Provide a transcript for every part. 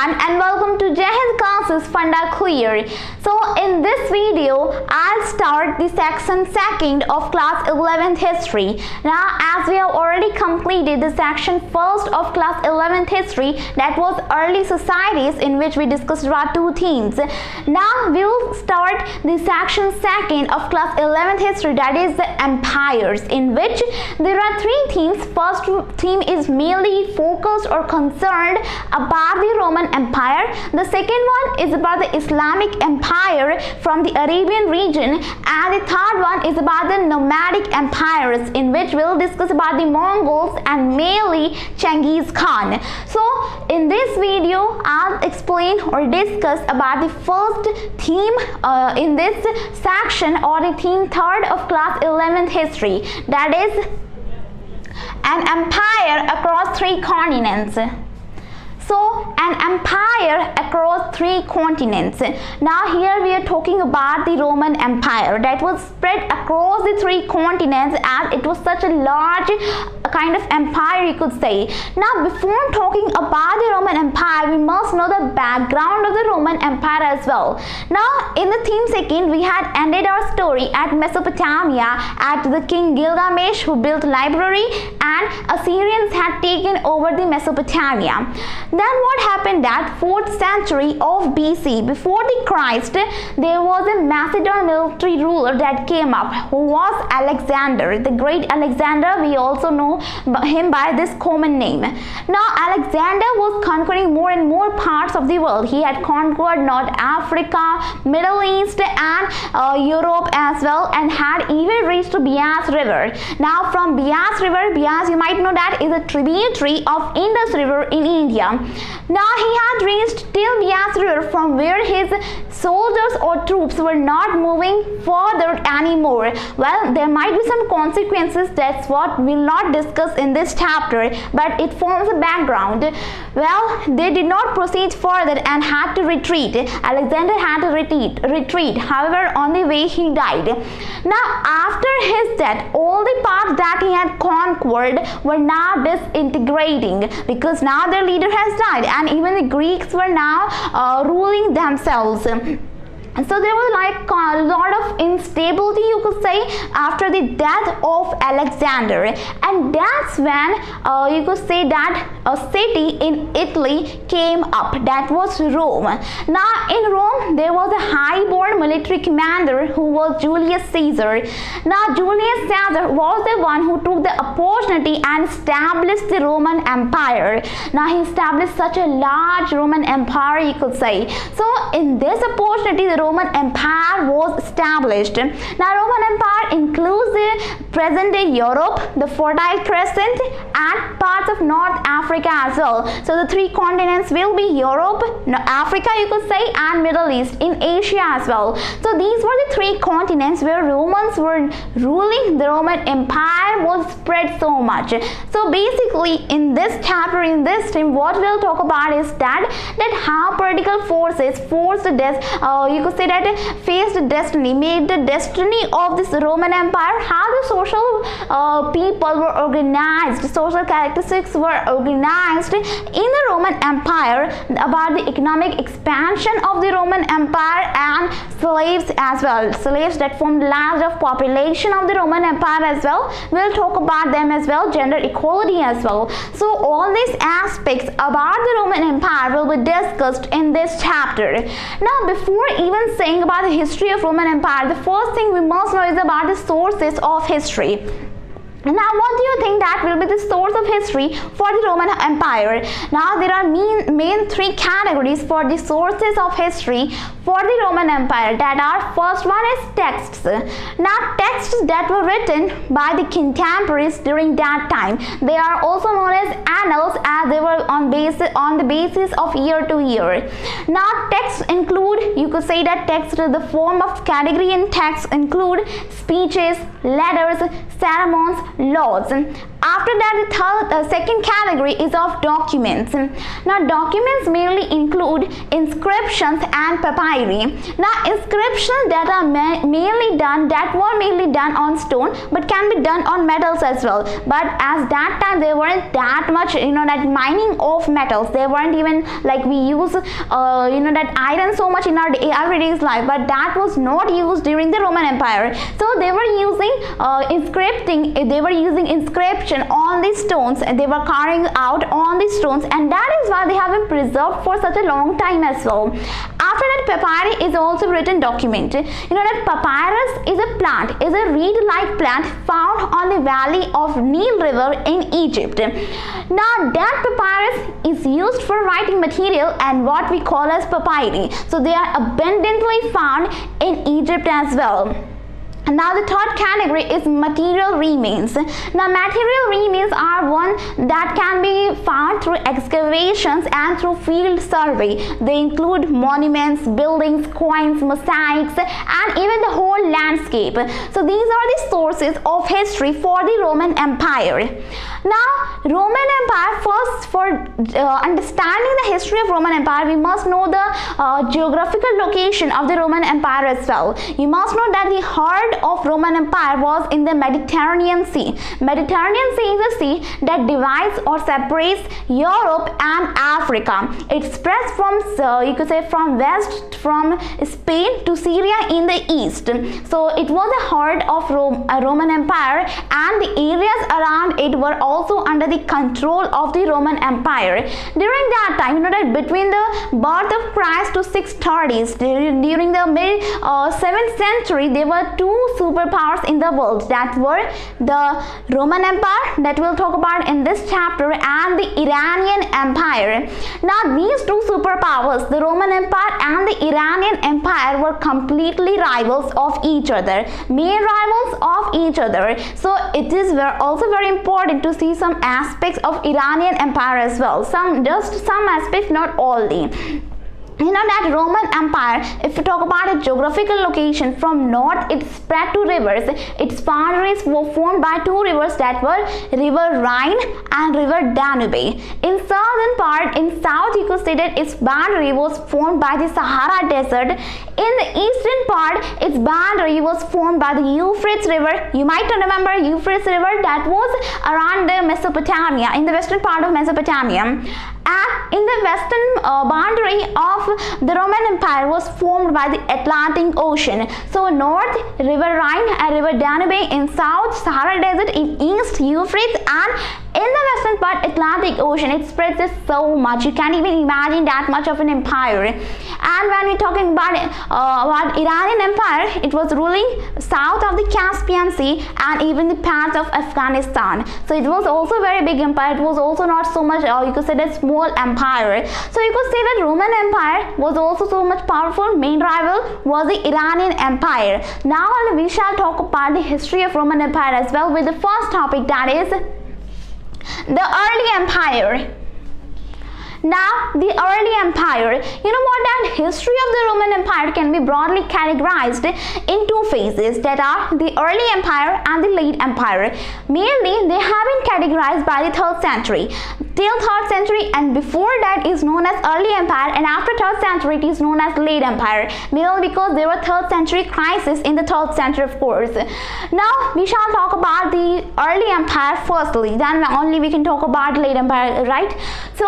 everyone and welcome to 𝓥𝓲𝓫𝓱𝓪 Clear. So in this video I'll start the section 2nd of class 11th history. Now as we have already completed the section 1st of class 11th history, that was early societies, in which we discussed about two themes. Now we will start the section 2nd of class 11th history, that is the empires, in which there are three themes. First theme is mainly focused or concerned about the Roman Empire. The second one is about the Islamic Empire from the Arabian region, and the third one is about the nomadic empires, in which we will discuss about the Mongols and mainly Genghis Khan. So in this video I'll explain or discuss about the first theme in this section, or the theme 3rd of class 11th history, that is an empire across 3 continents. So an empire across 3 continents. Now here we are talking about the Roman Empire that was spread across the 3 continents, as it was such a large kind of empire, you could say. Now before talking about the Roman Empire, we must know the background of the Roman Empire as well. Now in the theme 2nd, we had ended our story at Mesopotamia, at the king Gilgamesh, who built a library, and Assyrians had taken over the Mesopotamia. Then what happened that 4th century of BC, before the Christ, there was a Macedonian military ruler that came up, who was Alexander, the great Alexander. We also know him by this common name. Now Alexander was conquering more and more parts of the world. He had conquered North Africa, Middle East, and Europe as well, and had even reached to Bias River. Now from Bias River, Bias, you might know that, is a tributary of Indus River in India. Now he had reached till Bias River, from where his soldiers or troops were not moving further anymore. Well, there might be some consequences, that's what we'll not discuss in this chapter, but it forms a background. Well, they did not proceed further and had to retreat. Alexander had to retreat. However, on the way he died. Now after his death, all the parts that he had conquered were now disintegrating, because now their leader has died, and even the Greeks were now ruling themselves. So there was like a lot of instability, you could say, after the death of Alexander, and that's when you could say that a city in Italy came up, that was Rome. Now in Rome there was a high-born military commander who was Julius Caesar. Now Julius Caesar was the one who took the opportunity and established the Roman Empire. Now he established such a large Roman Empire, you could say. So in this opportunity, the Roman Empire was established. Now Roman Empire includes the present-day Europe, the Fertile Crescent, and parts of North Africa as well. So the 3 continents will be Europe, Africa, you could say, and Middle East, in Asia as well. So these were the 3 continents where Romans were ruling. The Roman Empire was spread so much. So basically in this chapter, in this theme, what we'll talk about is that how political forces forced this, you could say that faced destiny, made the destiny of this Roman Empire, how the social people were organized, social characteristics were organized in the Roman Empire, about the economic expansion of the Roman Empire, and slaves as well, slaves that formed the largest population of the Roman Empire as well. We'll talk about them as well, gender equality as well. So all these aspects about the Roman Empire will be discussed in this chapter. Now before even saying about the history of Roman Empire, the first thing we must know is about the sources of history. Now what do you think that will be the source of history for the Roman Empire? Now there are main 3 categories for the sources of history for the Roman Empire, that are, first one is texts. Now texts that were written by the contemporaries during that time, they are also known as annals, as they were on the basis of year to year. Now texts include, you could say that text, the form of category in text include speeches, letters, sermons, laws, After that, the second category is of documents. Now documents mainly include inscriptions and papyri. Now inscriptions that were mainly done on stone, but can be done on metals as well. But as that time there weren't that much that mining of metals. They weren't even like we use that iron so much in our everyday life, but that was not used during the Roman Empire. So they were using inscription on these stones, and they were carrying out on these stones, and that is why they have been preserved for such a long time as well. After that, papyri is also written document. That papyrus is a plant, is a reed-like plant found on the valley of Nile River in Egypt. Now that papyrus is used for writing material and what we call as papyri. So they are abundantly found in Egypt as well. Now the third category is material remains. Now material remains are one that can be found through excavations and through field survey. They include monuments, buildings, coins, mosaics, and even the whole landscape. So these are the sources of history for the Roman Empire. Now Roman Empire, first for understanding the history of Roman Empire, we must know the geographical location of the Roman Empire as well. You must know that the heart of Roman Empire was in the Mediterranean Sea. Mediterranean Sea is a sea that divides or separates Europe and Africa. It spreads from from west, from Spain to Syria in the east. So it was the heart of Roman Empire, and the areas around it were also under the control of the Roman Empire. During that time, that between the birth of Christ to 630s, during the mid 7th century, there were two superpowers in the world, that were the Roman Empire, that we'll talk about in this chapter, and the Iranian Empire. Now these two superpowers, the Roman Empire and the Iranian Empire, were completely rivals of each other, main rivals of each other. So it is also very important to see some aspects of Iranian Empire as well, just some aspects, not all the. That Roman Empire, if you talk about a geographical location, from north it spread to rivers. Its boundaries were formed by two rivers, that were River Rhine and River Danube. In southern part, in south, you could say that its boundary was formed by the Sahara Desert. In the eastern part, its boundary was formed by the Euphrates River. You might remember Euphrates River, that was around the Mesopotamia, in the western part of Mesopotamia. And in the western boundary of the Roman Empire was formed by the Atlantic Ocean. So north, River Rhine and River Danube; in south, Sahara Desert; in east, Euphrates; and in the western part, Atlantic Ocean. It spreads so much, you can't even imagine that much of an empire. And when we're talking about Iranian Empire, it was ruling south of the Caspian Sea and even the parts of Afghanistan. So it was also a very big empire. It was also not so much, you could say, that small empire. So you could say that Roman Empire was also so much powerful. Main rival was the Iranian Empire. Now we shall talk about the history of Roman Empire as well, with the first topic, that is the early empire. Now the early empire, that history of the Roman Empire can be broadly categorized in two phases, that are the early empire and the late empire. Mainly they have been categorized by the 3rd century. Till 3rd century and before that is known as early empire, and after 3rd century it is known as late empire, mainly because there were 3rd century crisis in the 3rd century, of course. Now we shall talk about the early empire firstly, then only we can talk about late empire, right? So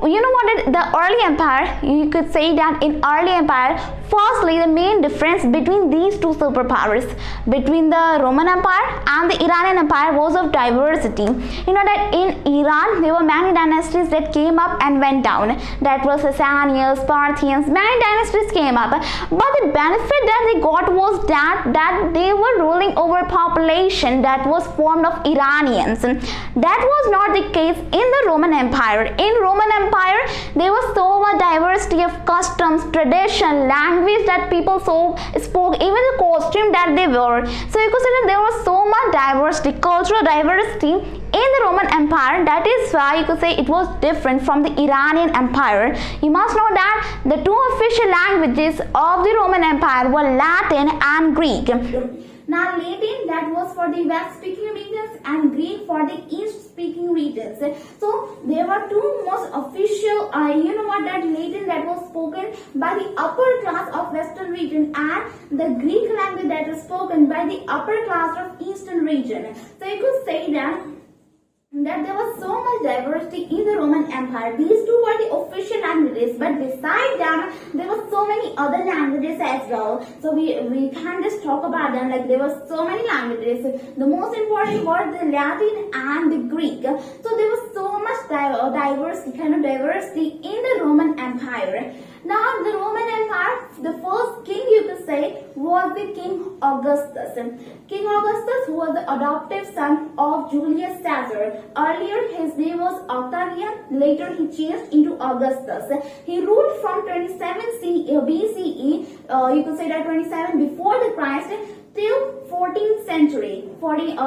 the early empire, you could say that in early empire, firstly the main difference between these two superpowers, between the Roman Empire and the Iranian Empire, was of diversity. That in Iran there were many dynasties that came up and went down, that was Sasanians, Parthians, many dynasties came up, but the benefit that they got was that they were ruling over a population that was formed of Iranians. That was not the case in the Roman Empire. In Roman Empire there was so much diversity of customs, tradition, language that people spoke, even the costume that they wore. So you could say that there was so much diversity, cultural diversity in the Roman Empire. That is why you could say it was different from the Iranian Empire. You must know that the two official languages of the Roman Empire were Latin and Greek. Now Latin, that was for the West speaking regions, and Greek for the East speaking regions. So there were two most official, that Latin that was spoken by the upper class of Western region, and the Greek language that is spoken by the upper class of Eastern region. So you could say that there was so much diversity in the Roman Empire. These two were the official languages, but beside them, there were so many other languages as well. So we can't just talk about them, like there were so many languages. The most important were the Latin and the Greek. So there was so much diversity in the Roman Empire. Now the Roman Empire, the first king you could say was the King Augustus. King Augustus was the adoptive son of Julius Caesar. Earlier his name was Octavian, later he changed into Augustus. He ruled from 27 BCE, you could say that 27 before the Christ, till 14th century, 14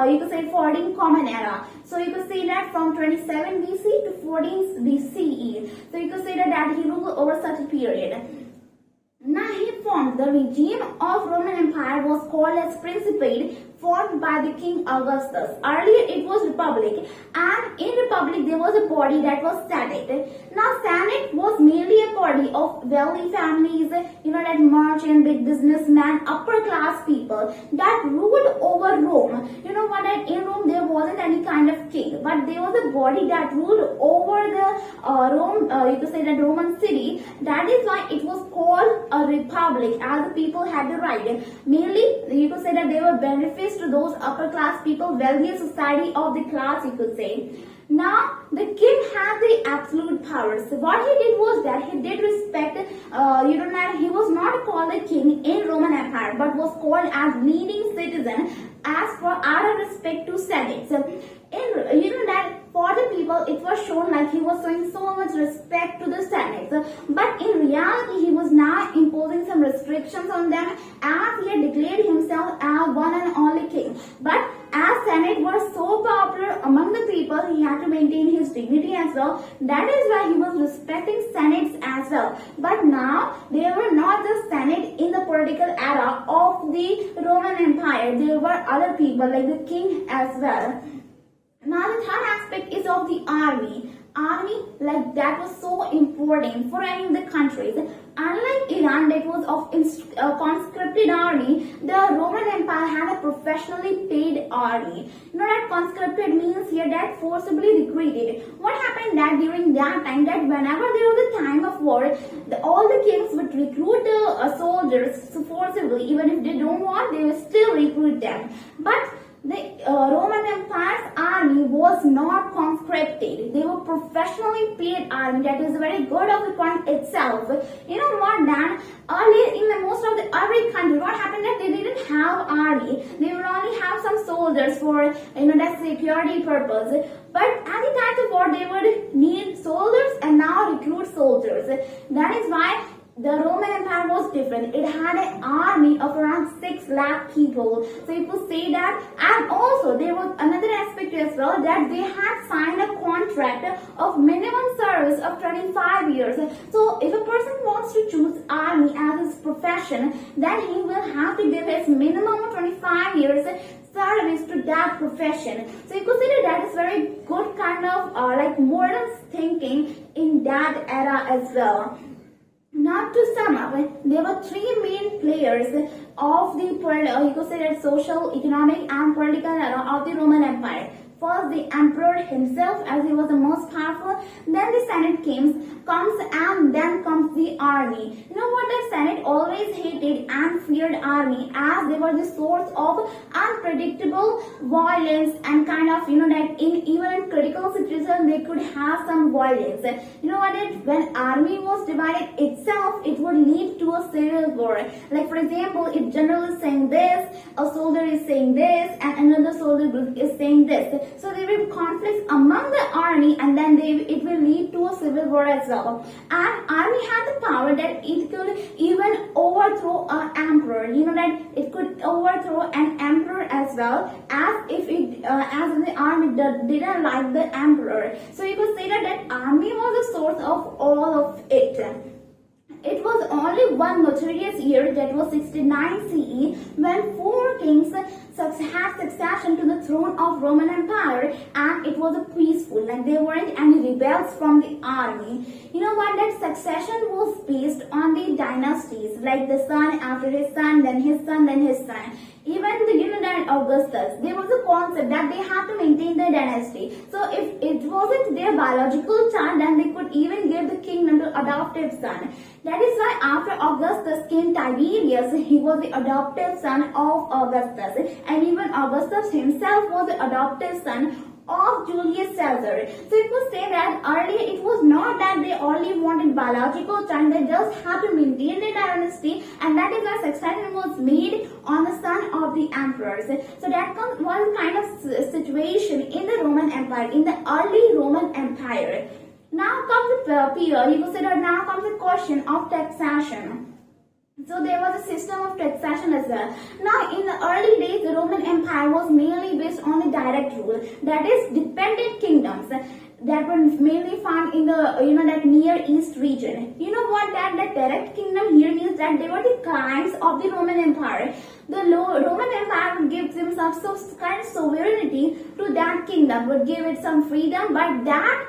Common Era. So you could say that from 27 BC to 14 BCE. So you could say that he ruled over such a period. Now he formed the regime of Roman Empire was called as Principate, formed by the King Augustus. Earlier it was Republic, and in Republic there was a body that was Senate. Now Senate was mainly a body of wealthy families, that merchant, big businessmen, upper class people that ruled over Rome. That in Rome there wasn't any kind of king, but there was a body that ruled over the Rome, you could say that Roman city. That is why it was called a republic, as the people had the right. Mainly you could say that there were benefits to those upper class people, wealthier society of the class, you could say. Now the king had the absolute power. So what he did was that he did respect, he was not called a king in Roman Empire, but was called as leading citizen, as for out of respect to Senate. So that for the people it was shown like he was showing so much respect to the Senate. But in reality he was now imposing some restrictions on them, as he had declared himself as one and only king. But as Senate was so popular among the people, he had to maintain his dignity as well. That is why he was respecting Senates as well. But now there were not just Senate in the political era of the Roman Empire. There were other people like the king as well. Now the third aspect is of the army. Army, like that was so important for any of the countries. Unlike Iran that was of conscripted army, the Roman Empire had a professionally paid army. That conscripted means here that forcibly recruited. What happened that during that time, that whenever there was a time of war, all the kings would recruit the soldiers forcibly. Even if they don't want, they would still recruit them. But the Roman Empire's army was not conscripted. They were professionally paid army. That is very good of the point itself. What then? Earlier in the most of the every country, what happened that they didn't have army. They would only have some soldiers for that security purpose. But at the time of war, they would need soldiers and now recruit soldiers. That is why the Roman Empire was different. It had an army of around 6 lakh people. So you could say that. And also there was another aspect as well, that they had signed a contract of minimum service of 25 years. So if a person wants to choose army as his profession, then he will have to give his minimum of 25 years service to that profession. So you could say that is very good kind of like modern thinking in that era as well. Now to sum up, there were 3 main players of the you could say that social, economic and political era of the Roman Empire. First, the emperor himself, as he was the most powerful. Then the Senate comes, and then comes the army. The Senate always hated and feared army, as they were the source of unpredictable violence and kind of, that even in critical situations they could have some violence. When army was divided itself, it would lead to a civil war. Like for example, if general is saying this, a soldier is saying this, and another soldier group is saying this. So there will be conflicts among the army, and then it will lead to a civil war as well. And army had the power that it could even overthrow an emperor. That it could overthrow an emperor as well, as if as the army didn't like the emperor. So you could say that army was the source of all of it. It was only one notorious year, that was 69 CE, when four kings had succession to the throne of Roman Empire, and it was a peaceful, like there weren't any rebels from the army. You know what, that succession was based on the dynasties, like the son after his son, then his son, then his son. Even the that Augustus, there was a concept that they had to maintain their dynasty. So if it wasn't their biological child, then they could even give the kingdom to adoptive son. That is why after Augustus came Tiberius. He was the adoptive son of Augustus, and even Augustus himself was the adoptive son of Julius Caesar. So it was said that earlier it was not that they only wanted biological child, they just had to maintain their dynasty, and that is why succession was made on the son of the emperors. So that was kind of situation in the Roman Empire, in the early Roman Empire. Now comes the question of taxation. So there was a system of taxation as well. Now in the early days, the Roman Empire was mainly based on the direct rule, that is dependent kingdoms that were mainly found in the that Near East region. You know what, that direct kingdom here means that they were the clients of the Roman Empire. The Roman Empire would give them some kind of sovereignty to that kingdom, would give it some freedom, but that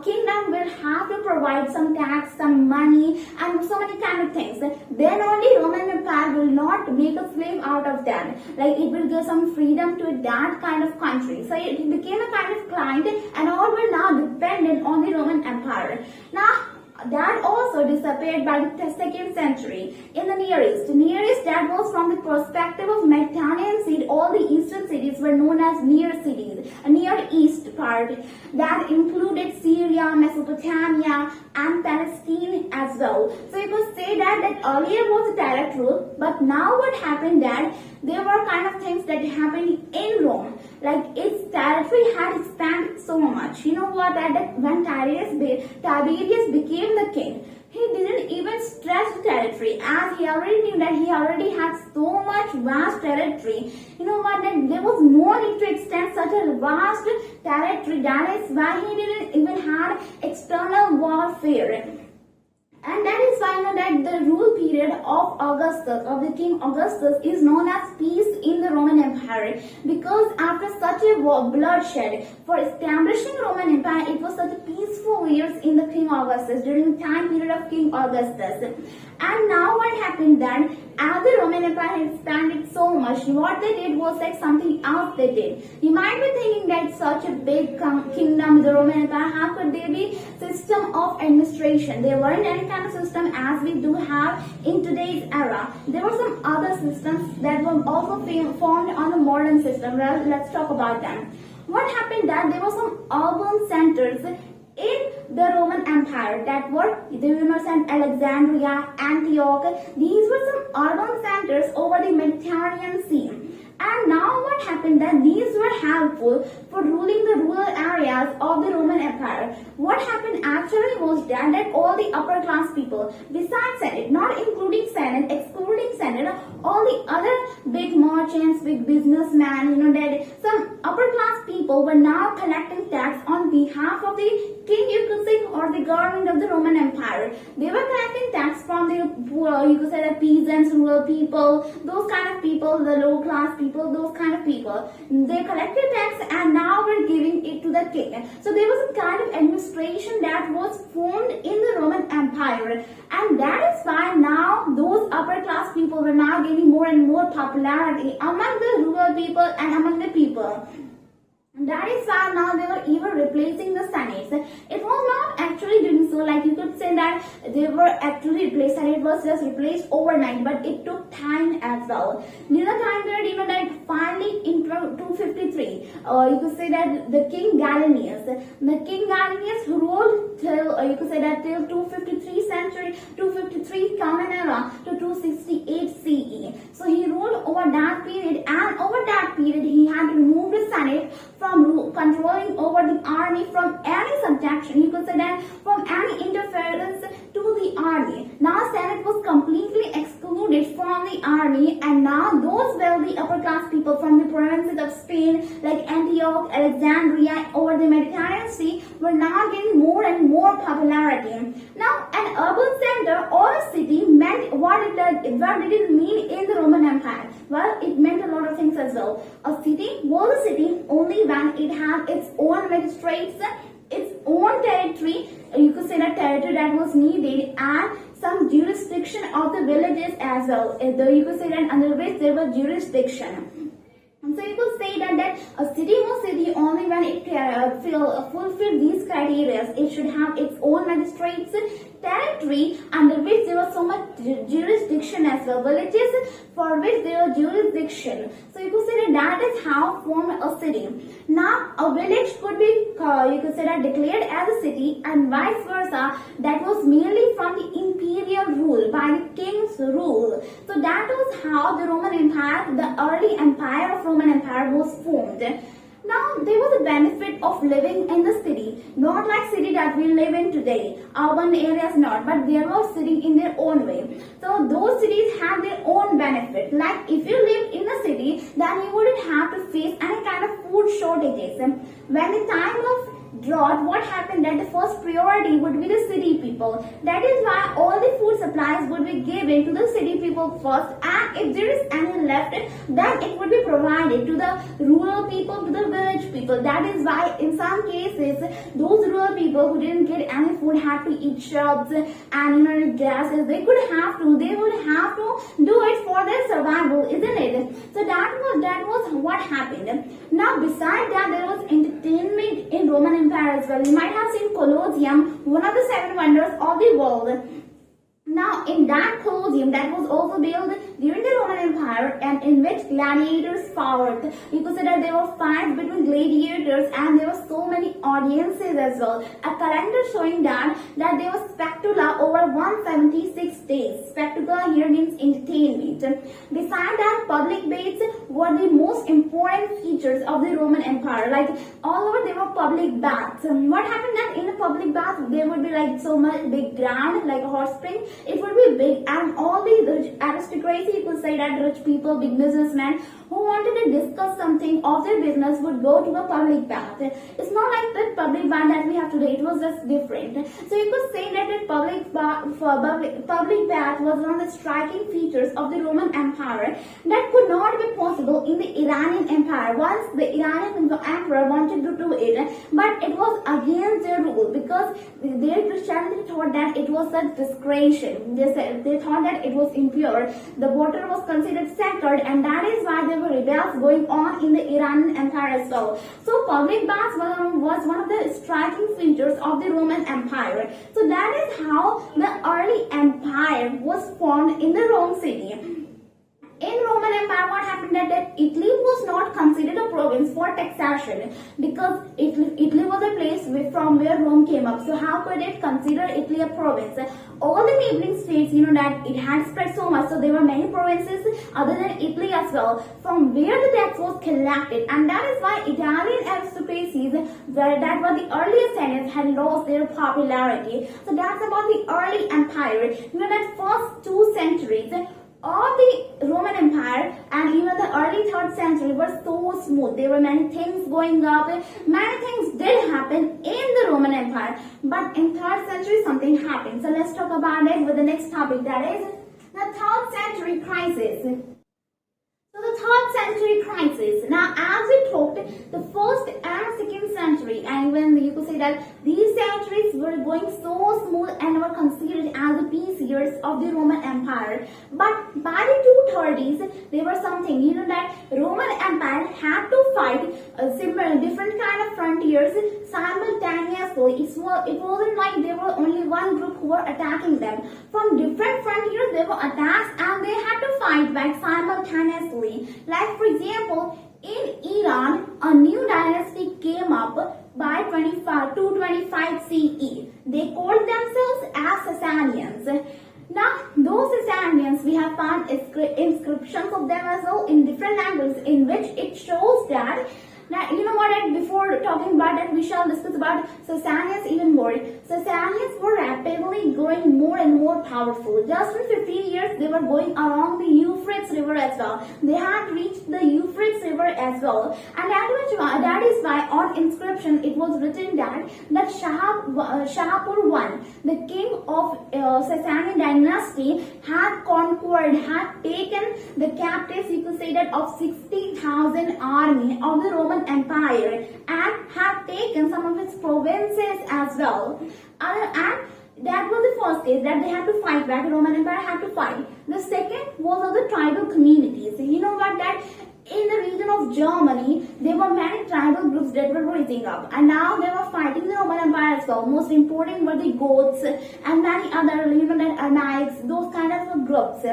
kingdom will have to provide some tax, some money, and so many kind of things. Then only Roman Empire will not make a slave out of that. Like it will give some freedom to that kind of country. So it became a kind of client, and all were now dependent on the Roman Empire. Now that also disappeared by the 2nd century in the Near East. Near East, that was from the perspective of Mediterranean Sea. All the eastern cities were known as Near cities. A Near East part that included Syria, Mesopotamia, and Palestine as well. So it was said that earlier was a direct rule, but now what happened that there were kind of things that happened in Rome. Like its territory had expanded so much. You know what, that when Tiberius became the king, he didn't even stretch the territory, as he already knew that he already had so much vast territory. You know what, that there was no need to extend such a vast territory. That is why he didn't even have external warfare. And that is why that the rule period of Augustus, of the King Augustus, is known as peace in the Roman Empire, because after such a bloodshed for establishing Roman Empire, it was such a peaceful years in the King Augustus, during the time period of King Augustus. And now what happened then, as the Roman Empire expanded so much, what they did was like something else they did. You might be thinking that such a big kingdom, the Roman Empire, how could there be system of administration? There weren't any kind of system as we do have in today's era. There were some other systems that were also formed on the modern system. Well, let's talk about them. What happened that there were some urban centers in the Roman Empire that were, Alexandria, Antioch. These were some urban centers over the Mediterranean Sea. And now what happened that these were helpful for ruling the rural areas of the Roman Empire. What happened actually was that all the upper class people, besides Senate, not including Senate, excluding Senate, all the other big merchants, big businessmen, that some upper class people were now collecting tax on behalf of the king, you could say, or the government of the Roman Empire. They were collecting tax from the poor, you could say the peasants, rural people, those kind of people, the low class people, those kind of people. They collected tax and now were giving it to the king. So there was a kind of administration that was formed in the Roman Empire, and that is why now those upper class people were now gaining more and more popularity among the rural people and among the people. That is why now they were even replacing the Senates. It was not actually doing so, like you could say that they were actually replaced, Senate was just replaced overnight, but it took time as well. Near the time period, that finally in 253, you could say that the King Gallienus who ruled till, you could say that till 253 Common Era to 268 CE. So he ruled over that period, and over that period he had removed the Senate from controlling over the army from any subjection, you could say that from any interference to the army. Now Senate was completely excluded from the army, and now those wealthy upper class people from the provinces of Spain like Antioch, Alexandria over the Mediterranean Sea were now getting more and more popularity. Now An urban center or a city meant what did it mean in the Roman Empire? Well, it meant a lot of things as well. A city was a city only when it had its own magistrates, its own territory, you could say that territory that was needed, and some jurisdiction of the villages as well. You could say that under which there was jurisdiction. So you could say that a city was city only when it fulfilled these criteria. It should have its own magistrates, territory under which there was so much jurisdiction as well, villages for which there was jurisdiction. So you could say that is how formed a city. Now a village could be you could say that declared as a city, and vice versa. That was merely from the imperial rule, by the king's rule. So that was how the Roman Empire, the early empire of Roman Empire, was formed. Now, there was a benefit of living in the city, not like city that we live in today. Urban areas not, but there was city in their own way. So, those cities have their own benefit. Like, if you live in a city, then you wouldn't have to face any kind of food shortages. When the time of drought, what happened that the first priority would be the city people. That is why all the food supplies would be given to the city people first, and if there is any left, then it would be provided to the rural people, to the village people. That is why in some cases those rural people who didn't get any food had to eat shrubs and grasses. They would have to do it for their survival, isn't it? So that was what happened. Now besides that, there was entertainment in Roman Empire as well. You might have seen Colosseum, one of the 7 wonders of the world. Now, in that Colosseum that was also built during the Roman Empire, and in which gladiators fought. You could say that there were fights between gladiators, and there were so many audiences as well. A calendar showing that there was spectacular over 176 days. Spectacular here means entertainment. Besides that, public baths were the most important features of the Roman Empire. Like all over there were public baths. What happened that in a public bath there would be like so much big ground, like a hot spring. It would be big, and all the rich aristocracy, you could say that rich people, big businessmen who wanted to discuss something of their business would go to a public bath. It's not like the public bath that we have today, it was just different. So you could say that the public bath was one of the striking features of the Roman Empire that could not be possible in the Iranian Empire. Once the Iranian emperor wanted to do it, but it was against their rule, because their Christianity thought that it was a discretion. They thought that it was impure. The water was considered sacred, and that is why there were rebels going on in the Iranian Empire as well. So public baths was one of the striking features of the Roman Empire. So that is how the early empire was formed in the Rome city. In Roman Empire, what happened that Italy was not considered a province for taxation, because Italy was a place from where Rome came up. So how could it consider Italy a province? All the neighboring states, that it had spread so much, so there were many provinces other than Italy as well, from where the tax was collected, and that is why Italian aristocracies, that were the early ascendants, had lost their popularity. So that's about the early empire. That first 2 centuries of the Roman Empire and even the early 3rd century were so smooth. There were many things going up. Many things did happen in the Roman Empire. But in 3rd century something happened. So let's talk about it with the next topic, that is the 3rd century crisis. So the 3rd century crisis. Now as we talked, the 1st and 2nd century, and even you could say that these centuries were going so smooth and were considered as the peace years of the Roman Empire. But by the 230s, there was something, that Roman Empire had to fight different kind of frontiers simultaneously. It wasn't like there were only one group who were attacking them. From different frontiers, there were attacks, and they had to fight back simultaneously. Like for example, in Iran, a new dynasty came up by 225 CE. They called themselves as Sasanians. Now, those Sasanians, we have found inscriptions of them as well in different languages, in which it shows that Now, you know what, before talking about that, we shall discuss about Sasanians even more. Sasanians were rapidly growing more and more powerful. Just in 15 years, they were going along the Euphrates River as well. They had reached the Euphrates River as well. And that is why on inscription it was written that 𝓱𝓪 I, the king of Sasanian dynasty, had conquered, had taken the captives, you could say that, of 60,000 army of the Roman Empire, and had taken some of its provinces as well. And that was the first case that they had to fight back. The Roman Empire had to fight. The second was of the tribal communities. You know what, that in the region of Germany, there were many tribal groups that were rising up, and now they were fighting the Roman Empire as well. Most important were the Goths and many other, you know, that Knights, those kind of groups.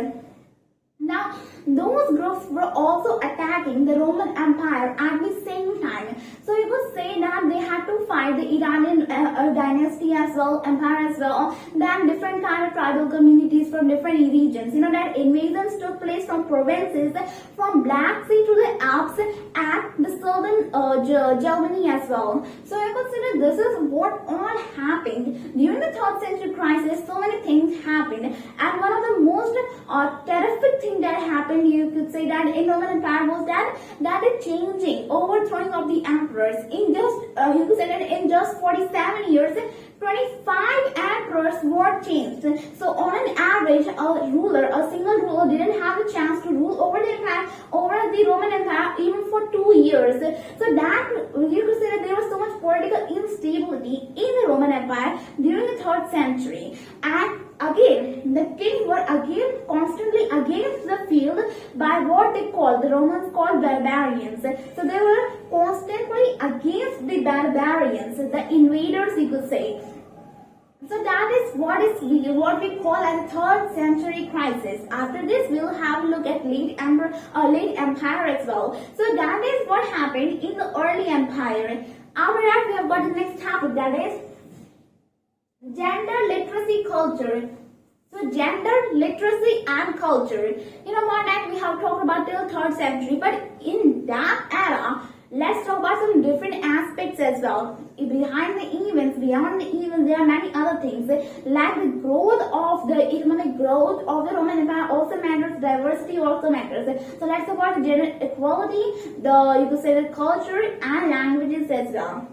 Now, those groups were also attacking the Roman Empire at the same time. So you could say that they had to fight the Iranian dynasty as well, empire as well, then different kind of tribal communities from different regions. You know that invasions took place from provinces from Black Sea to the Alps and the southern Germany as well. So you could say that this is what all happened during the 3rd century crisis. So many things happened, and one of the most terrific thing that happened, you could say that, in Roman Empire was that is changing, overthrowing of the emperors. In just you could say that in just 47 years, 25 emperors were changed. So on an average, a single ruler didn't have a chance to rule over the Roman Empire even for 2 years. So that, you could say that there was so much political instability in the Roman Empire during the 3rd century. And again, the kings were again constantly against the field by what the Romans called barbarians. So they were constantly against the barbarians, the invaders, you could say. So that is what we call as a 3rd century crisis. After this, we will have a look at late empire as well. So that is what happened in the early empire. After that, we have got the next topic, that is gender literacy culture. So gender literacy and culture. You know what, that we have talked about till 3rd century, but in that era, let's talk about some different aspects as well. Beyond the events, there are many other things, like the growth of the economic growth of the Roman Empire also matters, diversity also matters. So let's talk about the gender equality, you could say the culture and languages as well.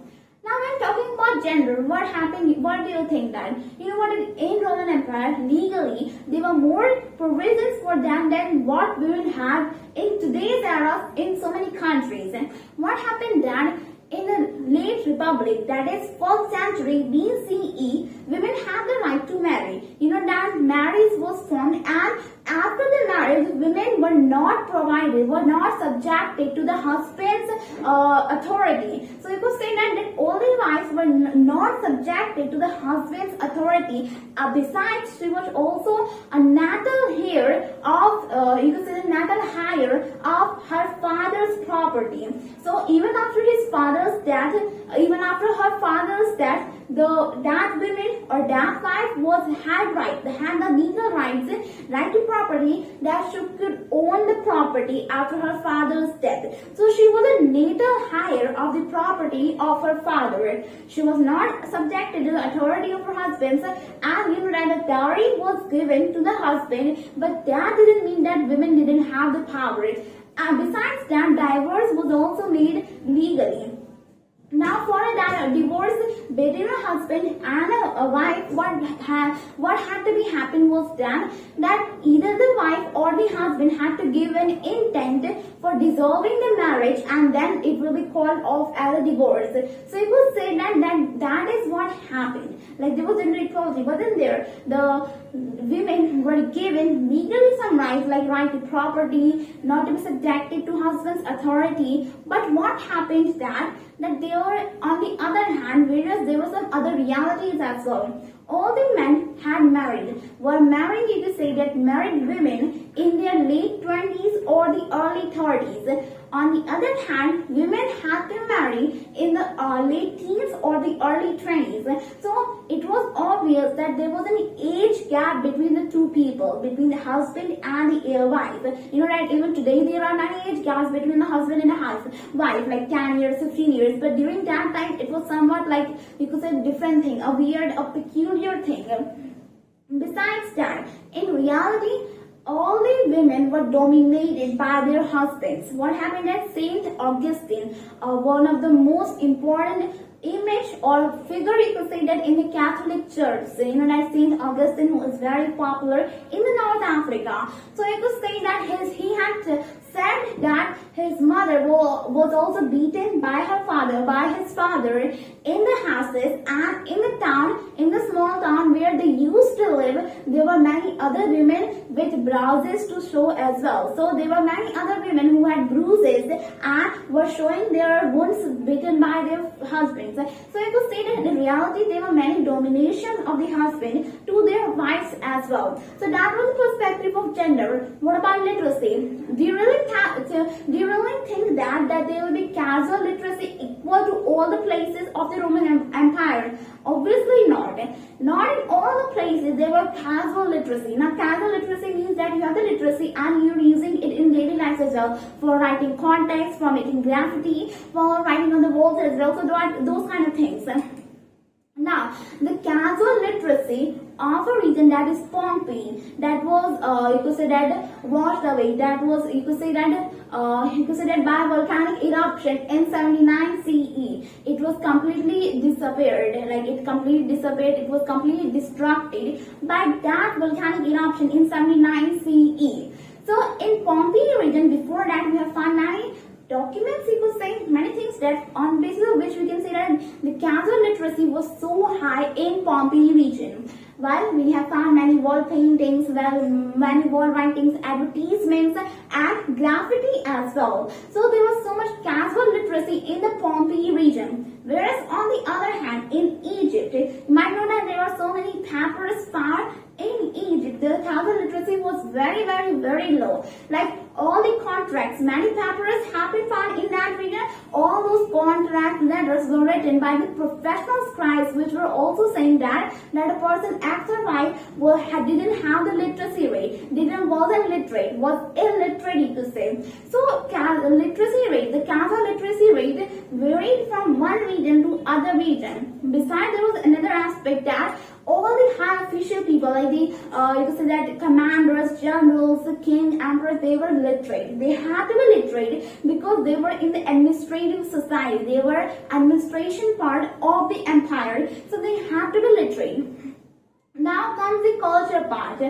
Now, when talking about gender, what happened? What do you think that? You know what, in Roman Empire, legally, there were more provisions for them than what women have in today's era in so many countries. And what happened that in the late Republic, that is 4th century BCE, women had the right to marry. You know that marriage was formed, and after the marriage, women were not provided, were not subjected to the husband's authority. So you could say that only wives were not subjected to the husband's authority. Besides, she was also a natal heir of, you could say the natal heir of her father's property. So even after his father's death, even after her father's death, that woman or that wife had the legal rights, right to property, that she could own the property after her father's death. So she was a natal heir of the property of her father. She was not subjected to the authority of her husband, and you know that the dowry was given to the husband, but that didn't mean that women didn't have the power. And besides that, divorce was also made legally. Now, for a divorce between a husband and a wife, what had to be happen was that either the wife or the husband had to give an intent for dissolving the marriage, and then it will be called off as a divorce. So it was said that is what happened. Like, there was gender equality, wasn't there? The women were given legally some rights, like right to property, not to be subjected to husband's authority. But what happened that there were, on the other hand, there were some other realities as well. all the men had were marrying, you could say that, married women in their late 20s or the early 30s. On the other hand, women had to marry in the late teens or the early 20s. So it was obvious that there was an age gap between the two people, between the husband and the wife. You know that even today there are many age gaps between the husband and the wife, like 10 years, 15 years. But during that time, it was somewhat like, you could say, a different thing, a weird, a peculiar thing. Besides that, in reality, all the women were dominated by their husbands. What happened at Saint Augustine, one of the most important image or figure, you could say that, in the Catholic Church. So, you know that Saint Augustine, who is very popular in the North Africa. So you could say that he had said that his mother was also beaten by his father in the houses, and in the town, in the small town where they used to live, there were many other women with bruises to show as well. So there were many other women who had bruises and were showing their wounds beaten by their husbands. So you could say that in reality there were many domination of the husband to their wives as well. So that was the perspective of gender. What about literacy? Do you really think that there will be casual literacy equal to all the places of the Roman Empire? Obviously not. Not in all the places there were casual literacy. Now casual literacy means that you have the literacy and you're using it in daily life as well, for writing context, for making graffiti, for writing on the walls as well. So those kind of things. Now, the casual literacy of a region, that is Pompeii, that was you could say that washed away. That was, you could say that by volcanic eruption in 79 CE. It was completely disappeared. It was completely destructed by that volcanic eruption in 79 CE. So in Pompeii region, before that, we have found many documents, you could say, many things that on basis of which we can say that the casual literacy was so high in Pompeii region. While we have found many wall paintings, many wall writings, advertisements, and graffiti as well. So there was so much casual literacy in the Pompeii region. Whereas on the other hand, in Egypt, you might know that there are so many papyrus found in Egypt. The casual literacy was very, very, very low. Like all the contracts, many papyrus have been found in that region. All those contract letters were written by the professional scribes, which were also saying that a person X or Y didn't have the literacy rate, wasn't literate, was illiterate, you could say. So literacy rate, the casual literacy rate varied from one region to other region. Besides, there was another aspect that all the high official people, like the you could say that commanders, generals, the king, emperors, they were literate. They had to be literate because they were in the administrative society. They were administration part of the empire, so they had to be literate. Now comes the culture part.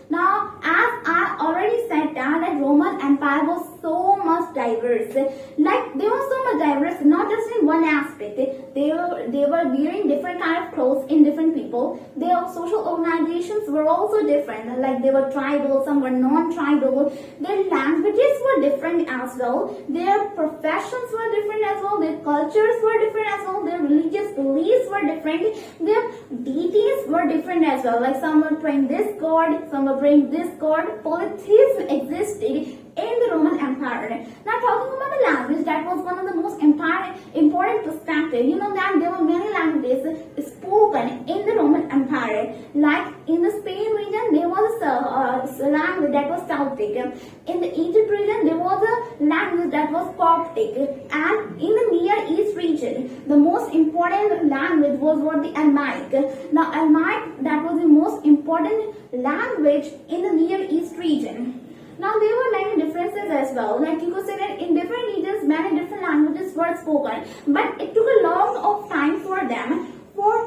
Now, as I already said that Roman Empire was so much diverse. Like they were so much diverse, not just in one aspect. They were wearing different kind of clothes in different people. Their social organizations were also different. Like they were tribal, some were non-tribal. Their languages were different as well. Their professions were different as well. Their cultures were different as well. Their religious beliefs were different. Their deities were different as well. Like some were praying this god, some were praying this god. Polytheism existed in the Roman Empire. Now talking about the language, that was one of the most important perspectives. You know that there were many languages spoken in the Roman Empire. Like in the Spain region, there was a language that was Celtic. In the Egypt region, there was a language that was Coptic. And in the Near East region, the most important language was the Aramaic. Now Aramaic, that was the most important language in the Near East region. Now there were many differences as well. Like you could say that in different regions, many different languages were spoken, but it took a long of time for them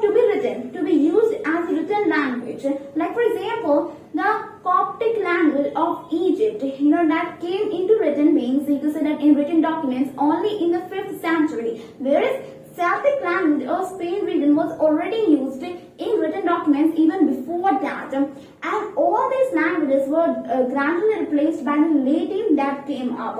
to be written, to be used as written language. Like for example, the Coptic language of Egypt, that came into written beings, you could say that in written documents only in the 5th century, whereas Celtic language of Spain region was already used in written documents even before that. And all these languages were gradually replaced by the Latin that came up.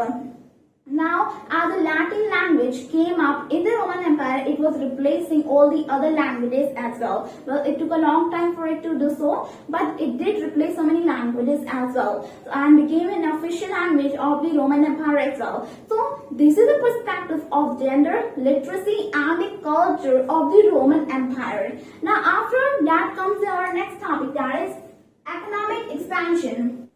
Now, as the Latin language came up in the Roman Empire, it was replacing all the other languages as well. Well, it took a long time for it to do so, but it did replace so many languages as well, and became an official language of the Roman Empire as well. So this is the perspective of gender, literacy, and the culture of the Roman Empire. Now after that comes our next topic, that is economic expansion.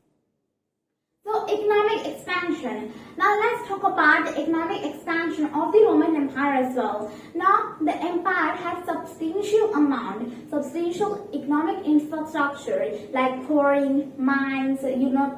So economic expansion. Now let's talk about the economic expansion of the Roman Empire as well. Now the empire had substantial economic infrastructure like quarrying, mines,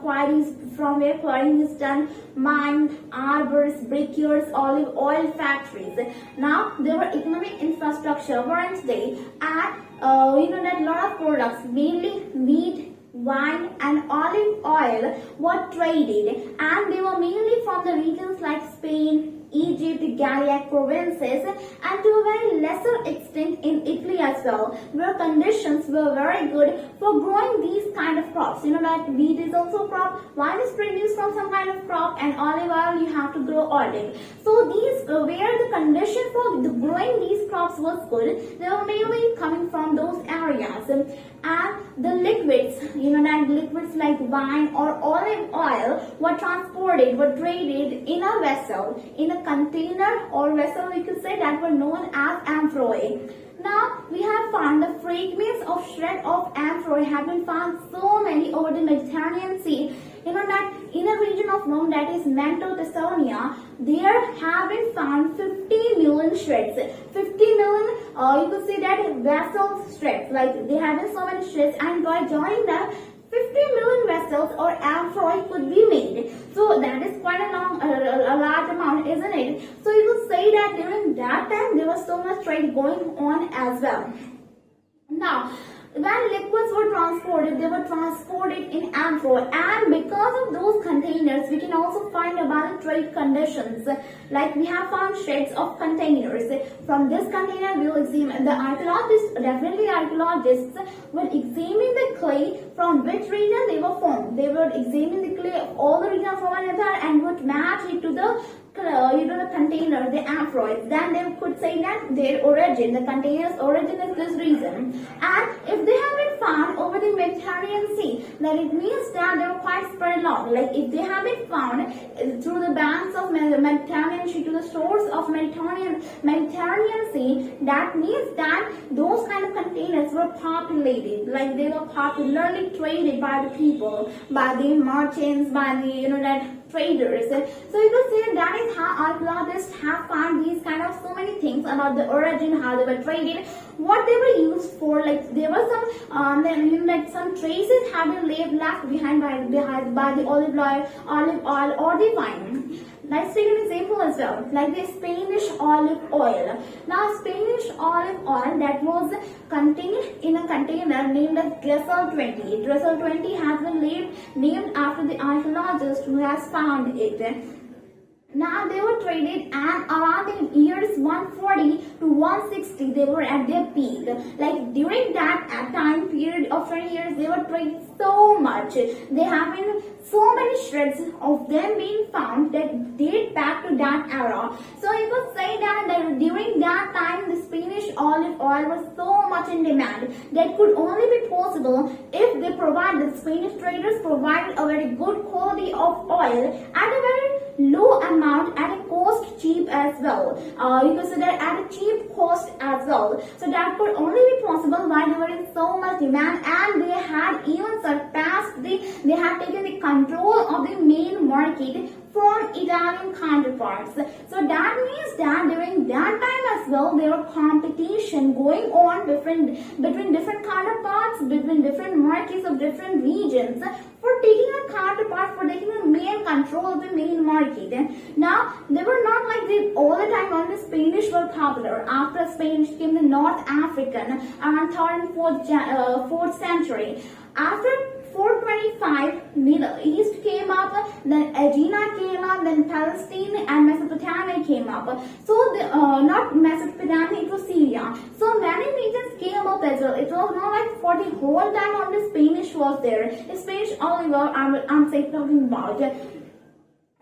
quarries from where quarrying is done, mines, arbors, brickyards, olive oil factories. Now there were economic infrastructure weren't they? And that lot of products, mainly wheat, wine and olive oil were traded, and they were mainly from the regions like Spain, Egypt, the Gallic provinces, and to a very lesser extent in Italy as well, where conditions were very good for growing these kind of crops. That wheat is also a crop, wine is produced from some kind of crop, and olive oil you have to grow olive. So these where the condition for growing these crops was good, they were mainly coming from those areas. And the liquids, that liquids like wine or olive oil were transported, were traded in a vessel, in a container or vessel, we could say, that were known as amphorae. Now we have found the fragments of shred of amphorae have been found so many over the Mediterranean Sea. That in a region of Rome, that is Mantua, there have been found 50 million shreds. 50 million, you could say that vessel shreds, like they have been so many shreds, and by joining them, 50 million vessels or amphorae could be made. So that is quite a large amount, isn't it? So you could say that during that time there was so much trade going on as well. Now, when liquids were transported, they were transported in amphorae, and because of those containers, we can also find about the trade conditions. Like we have found shreds of containers. From this container, we will examine the archaeologists. Definitely, archaeologists will examine the clay from which region they were formed. They would examine the clay of all the regions of Roman Empire and would match it to the the container, the amphorae. Then they could say that their origin, the container's origin is this region. And if they have been found over the Mediterranean Sea, then it means that they were quite spread out. Like if they have been found through the banks of Mediterranean Sea to the shores of Mediterranean Sea, that means that those kind of containers were populated, like they were popularly traded by the people, by the merchants, by the that traders. So you could say that is how archaeologists have found these kind of so many things about the origin, how they were traded, what they were used for. Like there were some some traces have been left behind by the olive oil or the wine. Let's take an example as well, like the Spanish olive oil. Now Spanish olive oil that was contained in a container named as 𝓥𝓲𝓫. 𝓥𝓲𝓫 has been named after the archaeologist who has found it. Now they were traded, and around the years 140 to 160 they were at their peak. Like during that time period of 20 years they were traded so much. There have been so many shreds of them being found that date back to that era. So you could say that during that time the Spanish olive oil was so much in demand that could only be possible if the Spanish traders provided a very good quality of oil at a very low amount, at a cost cheap as well. You could say that at a cheap cost as well. So that could only be possible while they were in so much demand, and they had even surpassed they had taken the control of the main market from Italian counterparts. So that means that during that time as well, there was competition going on between different counterparts, between different markets of different regions for taking a counterpart, for taking the main control of the main market. Now, they were not like this all the time. Only the Spanish were popular. After Spanish came the North African around 3rd and 4th century. After 425, Middle East came up, then Aegina came up, then Palestine and Mesopotamia came up. So, not Mesopotamia, it was Syria. So, many regions came up as well. It was not like for the whole time only Spanish was there. The Spanish olive oil, I'm talking about.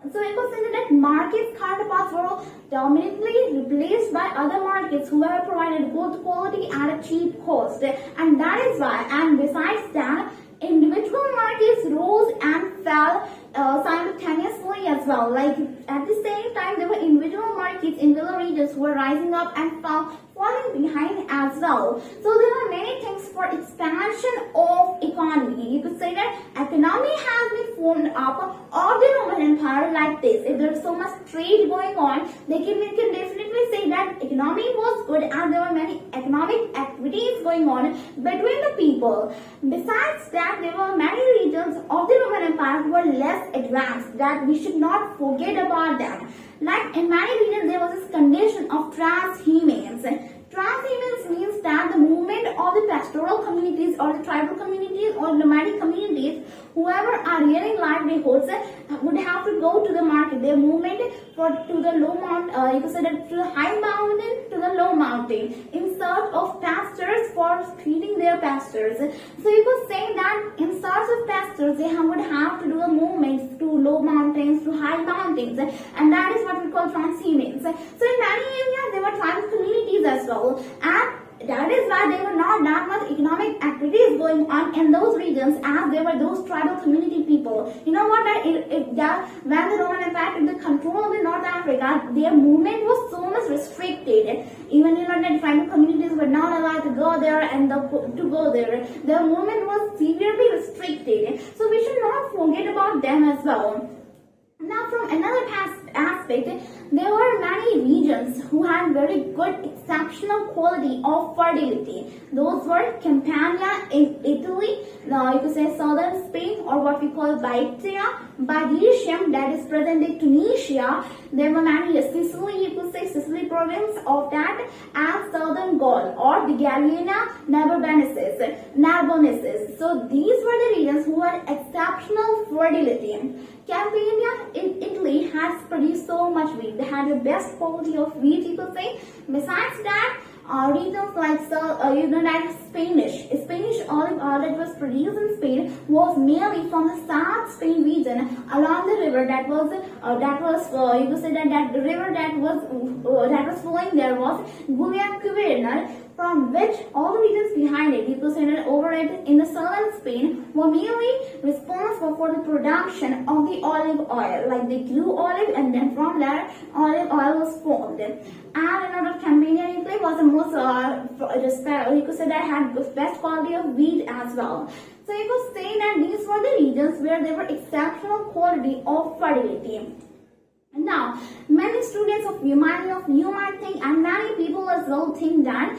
So it was said that markets counterparts were dominantly replaced by other markets who have provided good quality at a cheap cost, and that is why. And besides that, individual markets rose and fell simultaneously as well. Like at the same time, there were individual markets in the regions who were rising up and falling behind as well. So there were many things for expansion of economy. You could say that economy has been formed up of the Roman Empire like this. If there is so much trade going on, we can definitely say that economy was good and there were many economic activities going on between the people. Besides that, there were many regions of the Roman Empire who were less advanced, that we should not forget about them. Like in many regions, there was this condition of transhumance. Transhumance means that the movement of the pastoral communities or the tribal communities or nomadic communities, whoever are rearing livelihoods, would have to go to the market. Their movement to the low mountain, you could say that to the high mountain to the low mountain, in search of pastures for feeding their pastures. So you could say that in search of pastures, they would have to do a movement to low mountains, to high mountains, and that is what we call transhumance. So in many areas, there were tribal communities as well, and that is why there were not that much economic activities going on in those regions as there were those tribal community people. You know what? When the Roman Empire took the control of the North Africa, their movement was so much restricted. Even the tribal communities were not allowed to go there and to go there. Their movement was severely restricted. So we should not forget about them as well. Now, from another aspect, there were many regions who had very good, exceptional quality of fertility. Those were Campania in Italy, you could say southern Spain, or what we call Byzantium, that is present-day Tunisia. There were many Sicily, you could say Sicily province of that, and southern Gaul, or the Gallia Narbonensis. So these were the regions who had exceptional fertility. Campania in Italy has produced so much wheat. They had the best quality of wheat, you could say. Besides that, regions like that Spanish olive oil that was produced in Spain was mainly from the South Spain region along the river that was you could say that the river that was flowing there was Guadalquivir, from which all the regions behind it, you could say that over it in the southern Spain, were mainly responsible for the production of the olive oil. Like they grew olive, and then from there olive oil was formed. And another Campania in Italy was the most you could say that had the best quality of wheat as well. So you could say that these were the regions where there were exceptional quality of fertility. Now, many students of humanities might think, and many people as well think that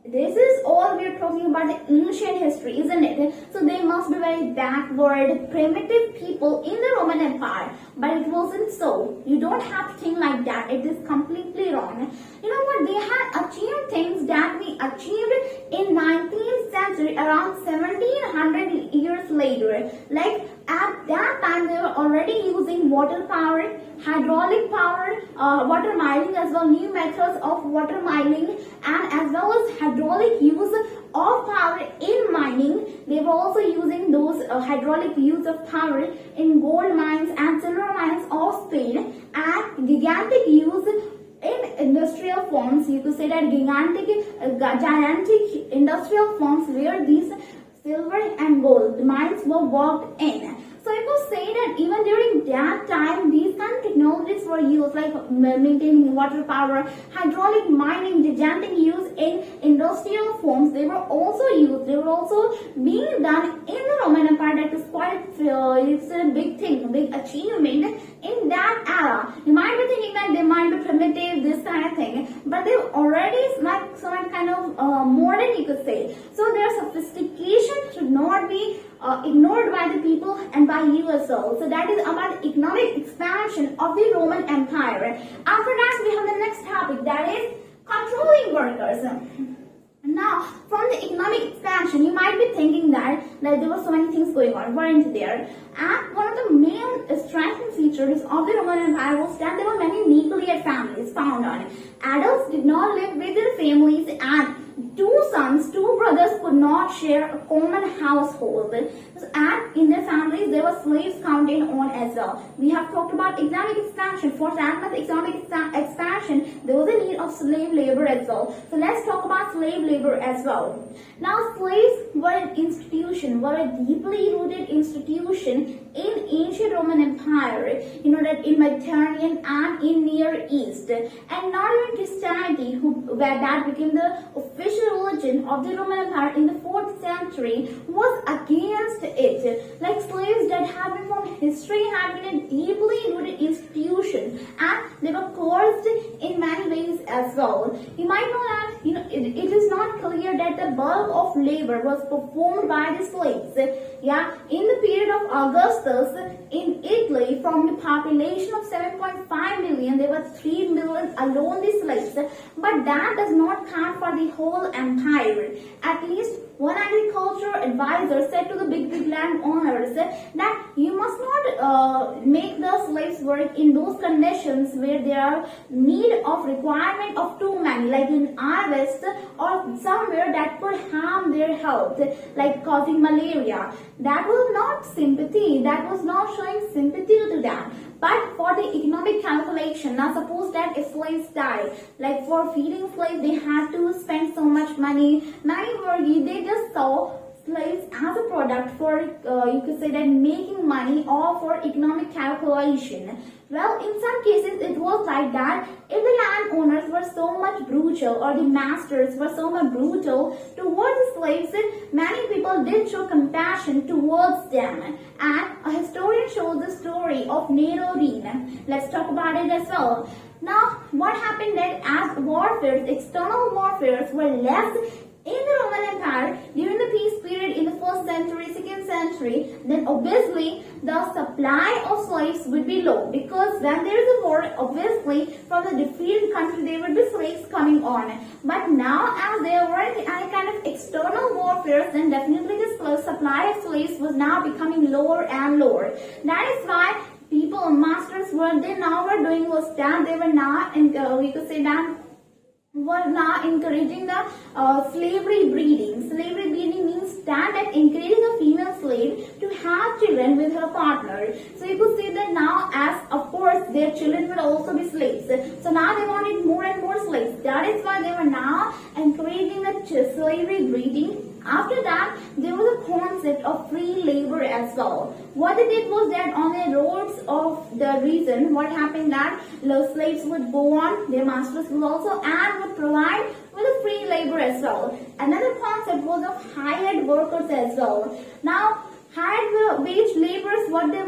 this is all we are talking about the ancient history, isn't it? So they must be very backward, primitive people in the Roman Empire. But it wasn't so. You don't have to think like that. It is completely wrong. You know what? They had achieved things that we achieved in 19th century, around 1700 years later. Like at that time, they were already using water power, hydraulic power, water mining as well, new methods of water mining, and as well as hydraulic use of power in mining. They were also using those hydraulic use of power in gold mines and silver mines of Spain, and gigantic use in industrial forms. You could say that gigantic industrial forms where these silver and gold mines were worked in. So you could say that even during that time, these kind of technologies were used, like maintaining water power, hydraulic mining, gigantic use in industrial forms. They were also used. They were also being done in the Roman Empire. That is quite it's a big thing, a big achievement in that era. You might be thinking that they might be primitive, this kind of thing, but they already like some kind of modern, you could say. So their sophistication should not be ignored by the people and by you as well. So that is about the economic expansion of the Roman Empire. After that, we have the next topic, that is controlling workers. Now, from the economic expansion, you might be thinking that there were so many things going on, weren't there? And one of the main striking features of the Roman Empire was that there were many nuclear families found on it. Adults did not live with their families, and two brothers could not share a common household, and in their families there were slaves counted on as well. We have talked about economic expansion. For that much economic expansion, there was a need of slave labor as well. So let's talk about slave labor as well. Now, slaves were an institution, were a deeply rooted institution in ancient Roman Empire, that in Mediterranean and in Near East, and not even Christianity, where that became the official religion of the Roman Empire in the 4th century, was against it. Like slaves that had been from history had been a deeply rooted institution, and they were coerced in many ways as well. You might know that it is not clear that the bulk of labor was performed by the slaves. In the period of Augustus in Italy, from the population of 7.5 million, there were 3 million alone the slaves. But that does not count for the whole empire. At least one agricultural advisor said to the big landowners that you must not make the slaves work in those conditions where there are need of requirement of too many, like in our west, or somewhere that could harm their health, like causing malaria. That was not sympathy. That was not showing sympathy to them. But for the economic calculation, now suppose that if slaves die, like for feeding slaves, they had to spend so much money. They just saw slaves as a product for, you could say that, making money or for economic calculation. Well, in some cases, it was like that. If the landowners were so much brutal, or the masters were so much brutal towards the slaves, many people did show compassion towards them. And a historian shows the story of 𝓒𝓲𝓫𝓱𝓪. Let's talk about it as well. Now, what happened that as warfares, external warfares were less in the Roman Empire during the peace period in the 1st century, 2nd century, then obviously the supply of slaves would be low, because when there is a war, obviously from the defeated country there would be slaves coming on. But now, as there were any kind of external warfare, then definitely the supply of slaves was now becoming lower and lower. That is why people, masters, what they now were doing was that they were now, we could say that, were now encouraging the slavery breeding. Slavery breeding means that encouraging a female slave to have children with her partner. So you could say that now, as of course their children will also be slaves. So now they wanted more and more slaves. That is why they were now encouraging the slavery breeding. After that, there was a concept of free labor as well. What they did was that on the roads of the region, what happened that the slaves would go on, their masters would also, and would provide with a free labor as well. Another concept was of hired workers as well. Now, hired wage laborers, what was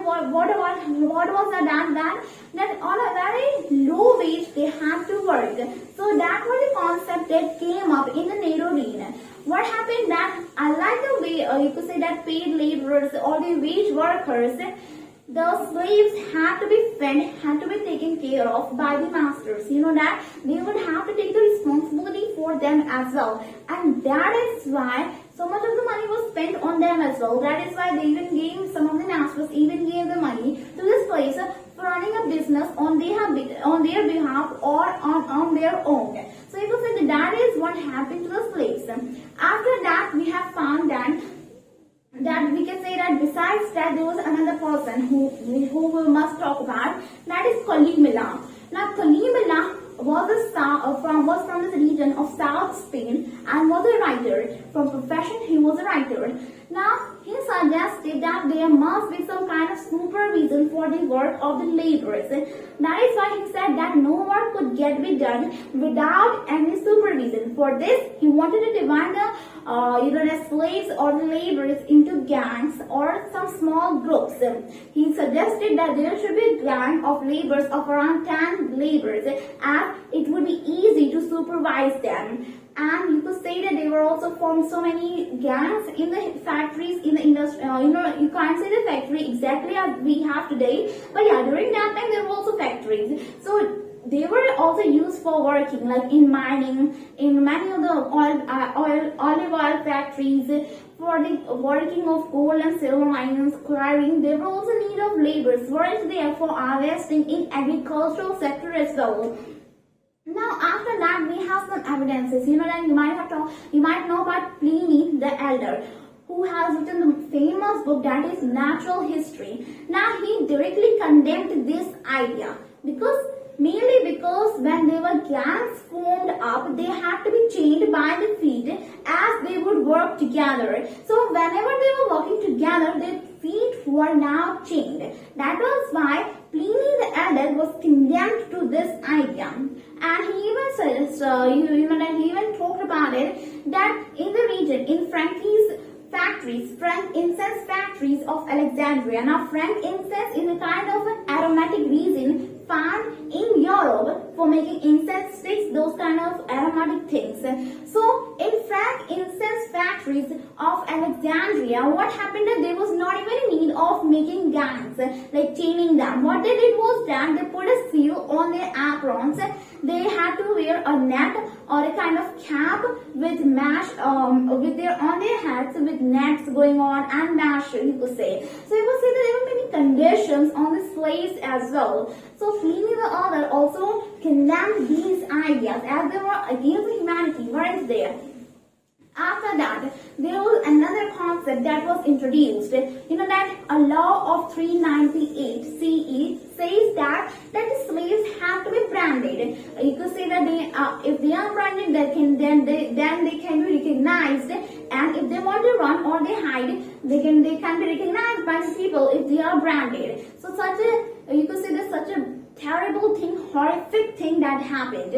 that on a very low wage they had to work. So that was the concept that came up in the 𝓒𝓲𝓫𝓱𝓪. What happened that, unlike the way you could say that paid laborers or the wage workers, the slaves had to be fed, had to be taken care of by the masters. You know that they would have to take the responsibility for them as well, and that is why so much of the money was spent on them as well. That is why they even gave, some of the masters even gave the money to this place for running a business on their behalf or on their own. So you could say that is what happened to the slaves. After that, we have found that we can say that besides that, there was another person who we must talk about. That is 𝓥𝓲𝓫𝓱𝓪. Now, 𝓥𝓲𝓫𝓱𝓪 was from the region of South Spain and was a writer. From profession, he was a writer. Now, he suggested that there must be some kind of supervision for the work of the laborers. That is why he said that no work could be done without any supervision. For this, he wanted to divide the slaves or the laborers into gangs or some small groups. He suggested that there should be a gang of laborers of around 10 laborers, as it would be easy to supervise them. And you could say that they were also formed so many gangs in the factories, in the industry. You can't say the factory exactly as we have today, but yeah, during that time there were also factories. So they were also used for working, like in mining, in many of the olive oil factories, for the working of gold and silver mines, quarrying. There were also need of laborers, were there for harvesting in agricultural sector as well. Now, after that, we have some evidences. That you might know about Pliny the Elder, who has written the famous book that is Natural History. Now he directly condemned this idea mainly because when there were gangs formed up, they had to be chained by the feet as they would work together. So whenever they were working together, their feet were now chained. That was why Pliny the Elder was condemned to this idea. And he even said, he even talked about it, that in the region, in frankincense factories of Alexandria. Now, frankincense is a kind of an aromatic resin found in Europe for making incense sticks, those kind of aromatic things. So, in frankincense factories of Alexandria, what happened that there was not even a need of making gangs, like chaining them. What they did was that they put a seal on their aprons. They had to wear a net or a kind of cap with mesh on their heads with nets going on and mesh, you could say. So you could say that there were many conditions on the slaves as well. So Pliny the Elder also condemned these ideas as they were against the humanity, weren't they? After that, there was another concept that was introduced. That a law of 398 CE says that the slaves have to be branded. You could say that if they are branded, then they can be recognized, and if they want to run or they hide, they can be recognized by the people if they are branded. So you could say that such a terrible thing, horrific thing that happened.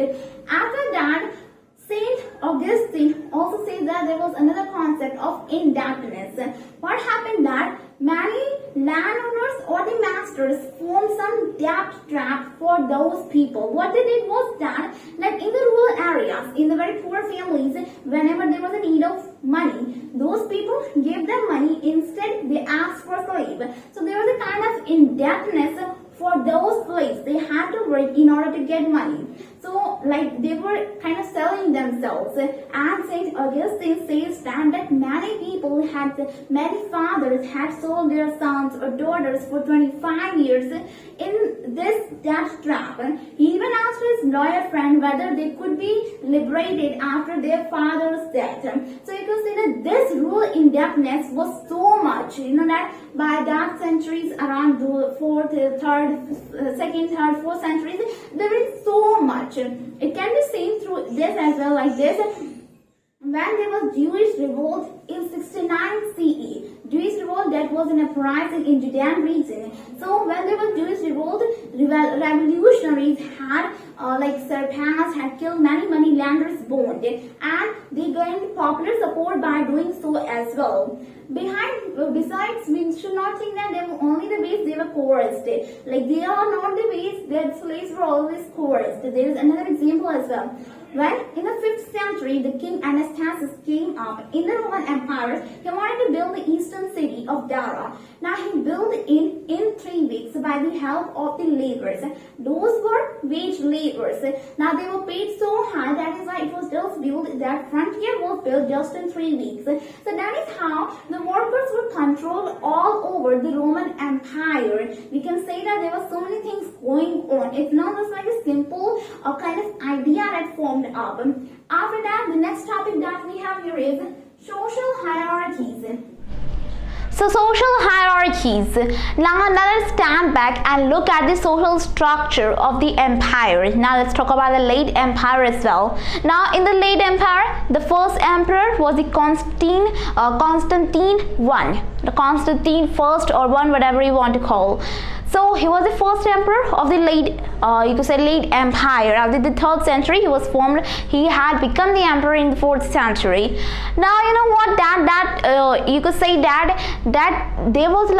After that, Saint Augustine also says that there was another concept of indebtedness. What happened that many landowners or the masters formed some debt trap for those people. What they did was that in the rural areas, in the very poor families, whenever there was a need of money, those people gave them money. Instead, they asked for slave. So there was a kind of indebtedness for those slaves. They had to work in order to get money. So they were kind of selling themselves. And Saint Augustine says that many fathers had sold their sons or daughters for 25 years in this debt trap. He even asked his lawyer friend whether they could be liberated after their father's death. So you can see that this rural indebtedness was so much, that by that centuries, around the 4th, 3rd, 2nd, 3rd, 4th centuries, there is so much. It can be seen through this as well, like this. When there was Jewish revolt in 69 CE, Jewish revolt that was an uprising in Judean region. So when there was Jewish revolt, revolutionaries had surpassed, had killed many moneylanders burned, and they gained popular support by doing so as well. Besides, we should not think that they were only the ways they were coerced. They are not the ways that slaves were always coerced. There is another example as well. When in the 5th century, the king Anastasius came up in the Roman Empire, he wanted to build the eastern city of Dara. Now he built it in 3 weeks by the help of the laborers. Those were wage laborers. Now they were paid so high, that is why it was just built, that frontier was built just in 3 weeks. So that is how the workers were controlled all over the Roman Empire. We can say that there were so many things going on. It's not just like a simple kind of idea that formed up. After that, the next topic that we have here is social hierarchies. So social hierarchies. Now let's stand back and look at the social structure of the empire. Now let's talk about the late empire as well. Now in the late empire, the first emperor was the Constantine I, the Constantine first or one, whatever you want to call. So he was the first emperor of the late empire. After the 3rd century, he was formed. He had become the emperor in the 4th century. Now you know what, you could say that there was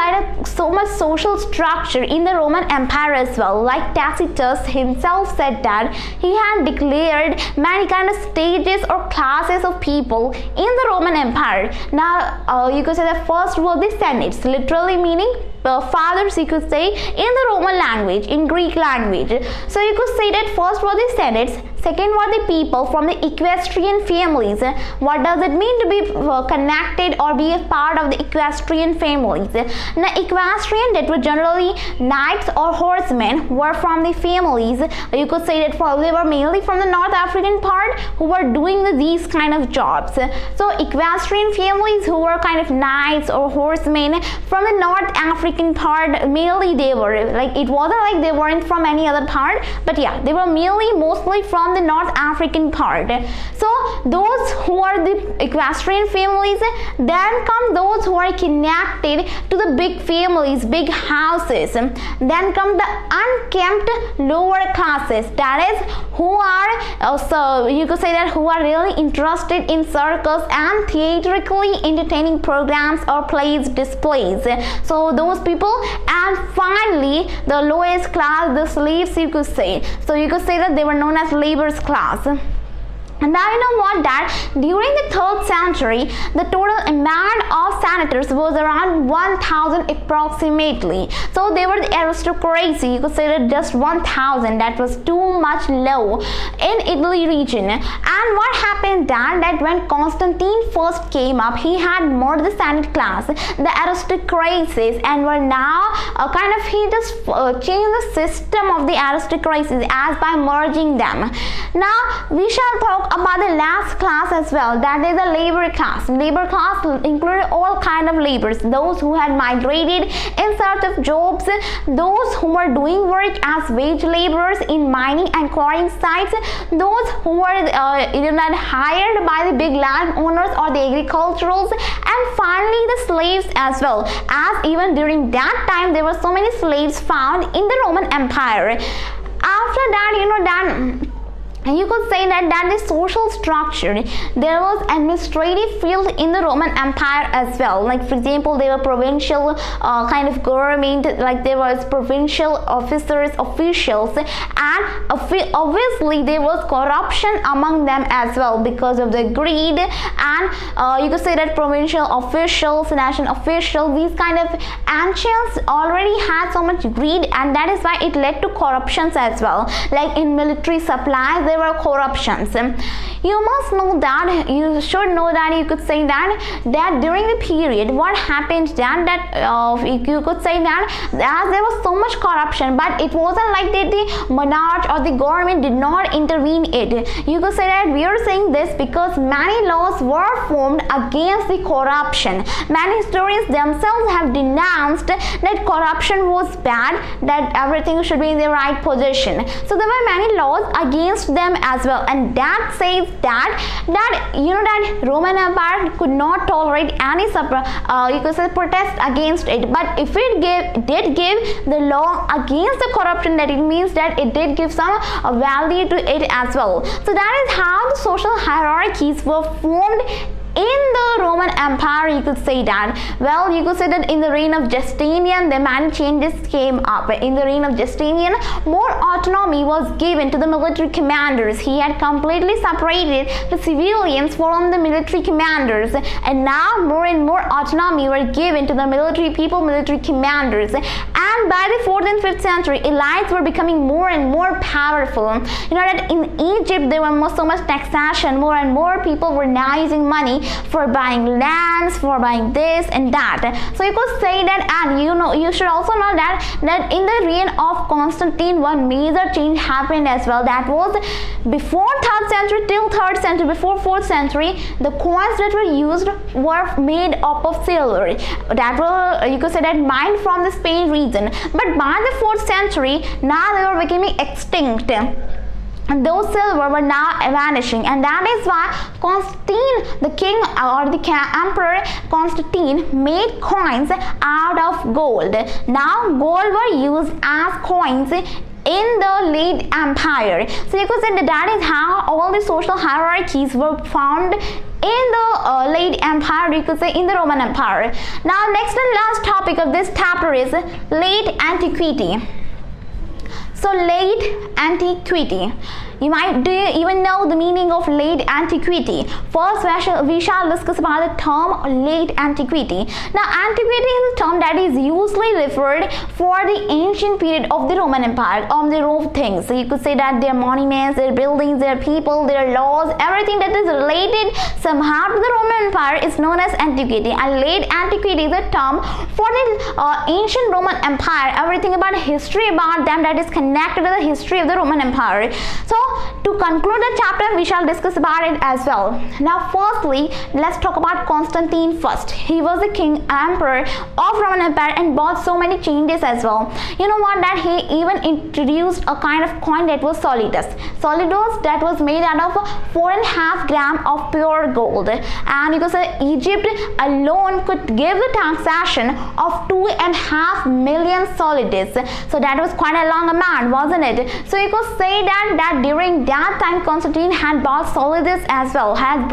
so much social structure in the Roman Empire as well. Like Tacitus himself said that he had declared many kind of stages or classes of people in the Roman Empire. Now you could say that first were the senates, literally meaning fathers, you could say, in the Roman language, in Greek language. So you could say that first were the senates, Second were the people from the equestrian families. What does it mean to be connected or be a part of the equestrian families? Now, equestrian, that were generally knights or horsemen, were from the families. You could say that they were mainly from the North African part who were doing these kind of jobs. So equestrian families who were kind of knights or horsemen from the North African part, mainly they were, like, it wasn't like they weren't from any other part, but yeah, they were mostly from the North African part. So those who are the equestrian families, then come those who are connected to the big families, big houses. Then come the unkempt lower classes, that is, who are so you could say that who are really interested in circus and theatrically entertaining programs or plays displays. So those people, and finally the lowest class, the slaves, you could say. So you could say that they were known as laborers class. And now you know what, that during the 3rd century, the total amount of senators was around 1,000 approximately. So they were the aristocracy, you could say that just 1,000, that was too much low in Italy region. And what happened then, that when Constantine first came up, he had more the senate class, the aristocracies, and were now he just changed the system of the aristocracies as by merging them. Now we shall talk about the last class as well, that is the labor class. Labor class included all kind of laborers, those who had migrated in search of jobs, those who were doing work as wage laborers in mining and quarrying sites, those who were hired by the big landowners or the agriculturals, and finally the slaves as well, as even during that time there were so many slaves found in the Roman Empire. After that, you could say that the social structure, there was administrative field in the Roman Empire as well. Like, for example, there were provincial kind of government, like there was provincial officers, officials, and obviously there was corruption among them as well because of the greed. And you could say that provincial officials, national officials, these kind of ancients already had so much greed, and that is why it led to corruptions as well. Like in military supplies, there were corruptions. You must know that, you should know that, you could say that during the period, what happened then, that you could say that as there was so much corruption, but it wasn't like that the monarch or the government did not intervene it. You could say that we are saying this because many laws were formed against the corruption. Many historians themselves have denounced that corruption was bad, that everything should be in the right position. So there were many laws against them as well, and that says that Roman Empire could not tolerate any you could say protest against it. But if it did give the law against the corruption, that it means that it did give some value to it as well. So that is how the social hierarchies were formed in the Roman Empire, you could say that. Well, you could say that in the reign of Justinian, the many changes came up. In the reign of Justinian, more autonomy was given to the military commanders. He had completely separated the civilians from the military commanders, and now more and more autonomy were given to the military people, military commanders. And by the 4th and 5th century, elites were becoming more and more powerful. You know that in Egypt there was so much taxation, more and more people were now using money for buying lands, for buying this and that. So you could say that, and you should also know that in the reign of Constantine, one major change happened as well. That was before 3rd century till 3rd century, before 4th century, the coins that were used were made up of silver. That were, you could say that, mined from the Spain region. But by the 4th century, now they were becoming extinct. And those silver were now vanishing, and that is why Constantine, the king or the emperor Constantine, made coins out of gold. Now gold were used as coins in the late empire. So you could say that is how all the social hierarchies were found in the late empire, you could say in the Roman Empire. Now next and last topic of this chapter is late antiquity. So late antiquity. Do you even know the meaning of late antiquity? First, we shall discuss about the term late antiquity. Now, antiquity is a term that is usually referred for the ancient period of the Roman Empire, on the Rome things. So you could say that their monuments, their buildings, their people, their laws, everything that is related somehow to the Roman Empire is known as antiquity. And late antiquity is a term for the ancient Roman Empire, everything about history about them that is connected to the history of the Roman Empire. So to conclude the chapter, we shall discuss about it as well. Now, firstly, let's talk about Constantine first. He was the king emperor of Roman Empire and brought so many changes as well. You know what, that he even introduced a kind of coin that was solidus. Solidus that was made out of 4.5 grams of pure gold, and you could say Egypt alone could give the taxation of 2.5 million solidus. So that was quite a long amount, wasn't it? So you could say that during that time Constantine had brought solidus as well, and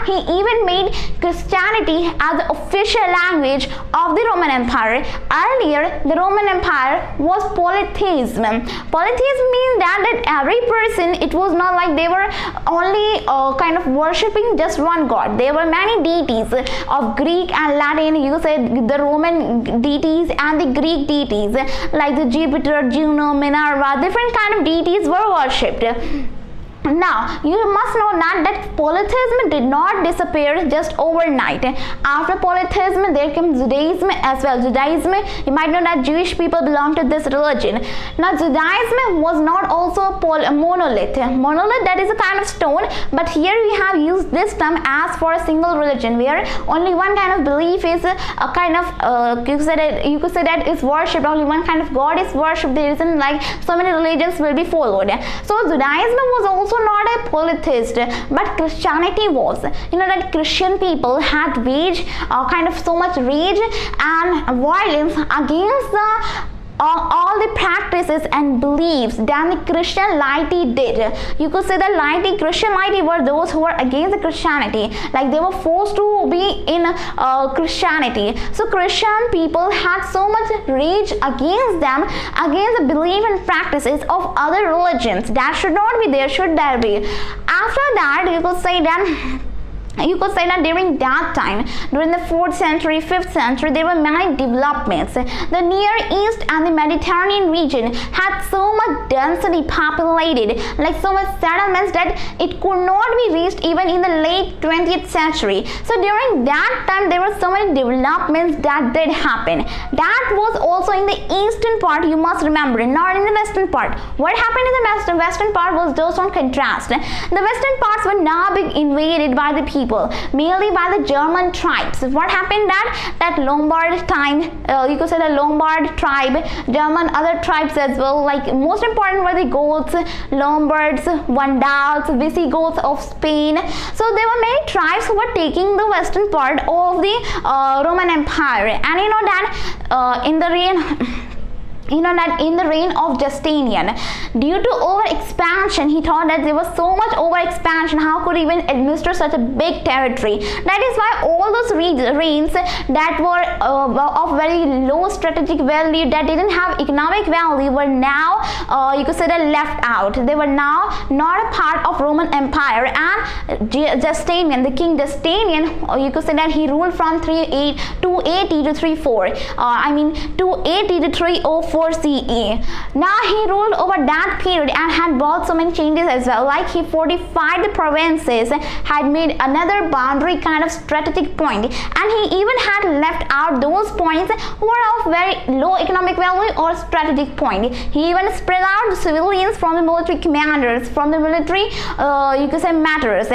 he even made Christianity as the official language of the Roman Empire. Earlier, the Roman Empire was polytheism. Polytheism means that every person, it was not like they were only kind of worshipping just one god. There were many deities of Greek and Latin. You could say the Roman deities and the Greek deities like the Jupiter, Juno, Minerva, different kind of deities were worshipped. Now, you must know that polytheism did not disappear just overnight. After polytheism, there came Judaism as well. Judaism, you might know that Jewish people belong to this religion. Now, Judaism was not also a monolith. Monolith, that is a kind of stone, but here we have used this term as for a single religion, where only one kind of belief is a kind of, you could say that is worshipped, only one kind of God is worshipped. There isn't like so many religions will be followed. So, Judaism was also not a polytheist, but Christianity was. You know that Christian people had waged kind of so much rage and violence against all the practices and beliefs that the Christian laity did. You could say that Christian laity were those who were against the Christianity, like they were forced to be in Christianity. So Christian people had so much rage against them, against the belief and practices of other religions that should not be there, should there be. After that, you could say that during that time, during the 4th century, 5th century, there were many developments. The Near East and the Mediterranean region had so much density populated, like so much settlements, that it could not be reached even in the late 20th century. So during that time, there were so many developments that did happen. That was also in the eastern part, you must remember, not in the western part. What happened in the western part was just on contrast. The western parts were now being invaded by the people, mainly by the German tribes. What happened that Lombard time, you could say the Lombard tribe, German other tribes as well, like most important were the Goths, Lombards, Vandals, Visigoths of Spain. So there were many tribes who were taking the western part of the Roman Empire. And you know that in the reign of Justinian, due to over-expansion, he thought that there was so much over-expansion, how could he even administer such a big territory? That is why all those reigns that were of very low strategic value, that didn't have economic value, were now, you could say, that left out. They were now not a part of Roman Empire. And Justinian, the king Justinian, you could say that he ruled from 280 to 280 to 304 CE. Now he ruled over that period and had brought so many changes as well, like he fortified the provinces, had made another boundary kind of strategic point, and he even had left out those points who were of very low economic value or strategic point. He even spread out the civilians from the military commanders, from the military you could say matters.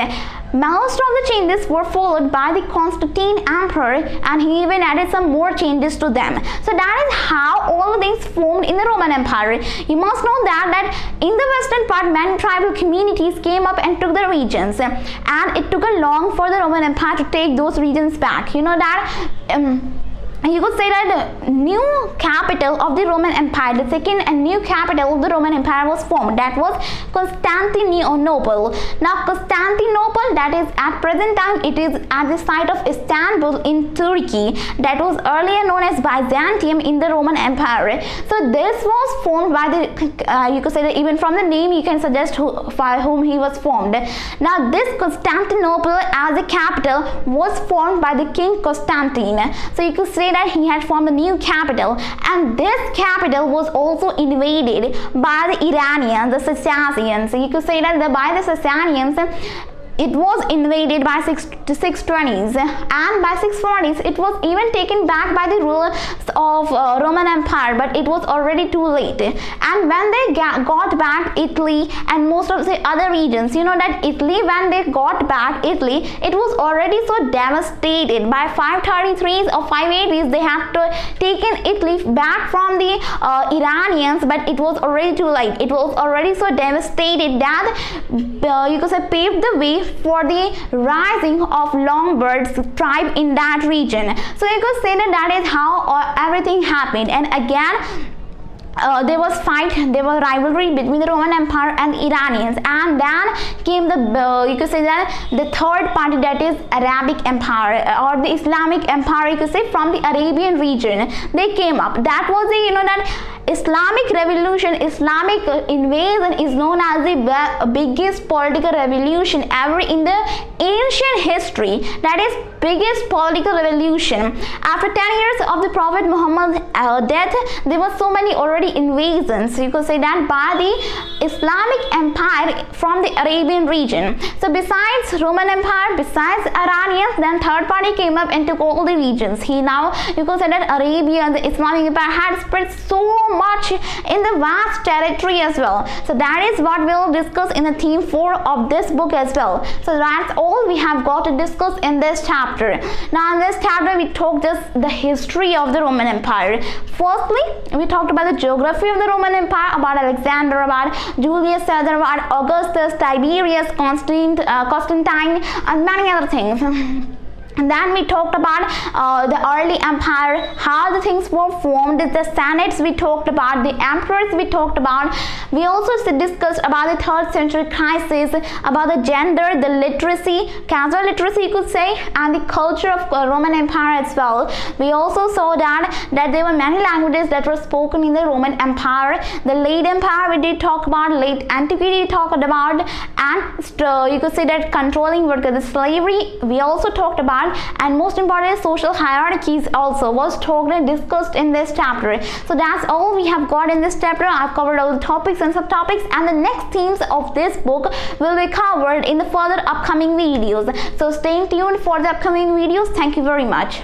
Most of the changes were followed by the Constantine emperor, and he even added some more changes to them. So that is how all of things formed in the Roman Empire. You must know that in the western part, many tribal communities came up and took the regions, and it took a long for the Roman Empire to take those regions back. You know that you could say that new capital of the Roman Empire, the second and new capital of the Roman Empire was formed. That was Constantinople. Now Constantinople, that is at present time it is at the site of Istanbul in Turkey, that was earlier known as Byzantium in the Roman Empire. So this was formed by the you could say that even from the name you can suggest by whom he was formed. Now this Constantinople as a capital was formed by the king Constantine. So you could say that he had formed a new capital, and this capital was also invaded by the Iranians, the Sassanians. So you could say that by the Sassanians it was invaded by 620s, and by 640s it was even taken back by the rulers of Roman Empire, but it was already too late. And when they got back Italy and most of the other regions, you know that Italy, when they got back Italy, it was already so devastated. By 533s or 580s they had taken Italy back from the Iranians, but it was already too late. It was already so devastated that you could say paved the way for the rising of Lombards tribe in that region. So you could say that is how everything happened. And again there was rivalry between the Roman Empire and the Iranians, and then came the you could say that the third party, that is Arabic Empire or the Islamic Empire, you could say, from the Arabian region. They came up. That was the, you know, that Islamic revolution, Islamic invasion is known as the biggest political revolution ever in the ancient history. That is biggest political revolution. After 10 years of the Prophet Muhammad's death, there were so many already invasions, you could say that, by the Islamic Empire from the Arabian region. So besides Roman Empire, besides Iranians, then third party came up and took all the regions. Now you could say that Arabia, the Islamic Empire, had spread so much in the vast territory as well. So that is what we will discuss in the theme 4 of this book as well. So that's all we have got to discuss in this chapter. Now in this chapter we talked just the history of the Roman Empire. Firstly, we talked about the geography of the Roman Empire, about Alexander, about Julius Caesar, about Augustus, Tiberius, Constantine, and many other things. And then we talked about the early empire, how the things were formed, the senates we talked about, the emperors we talked about. We also discussed about the 3rd century crisis, about the gender, the literacy, casual literacy you could say, and the culture of Roman Empire as well. We also saw that there were many languages that were spoken in the Roman Empire. The late empire we did talk about, late antiquity we talked about, and you could say that controlling workers, the slavery we also talked about. And most importantly, social hierarchies also was talked and discussed in this chapter. So that's all we have got in this chapter. I've covered all the topics and subtopics, and the next themes of this book will be covered in the further upcoming videos. So stay tuned for the upcoming videos. Thank you very much.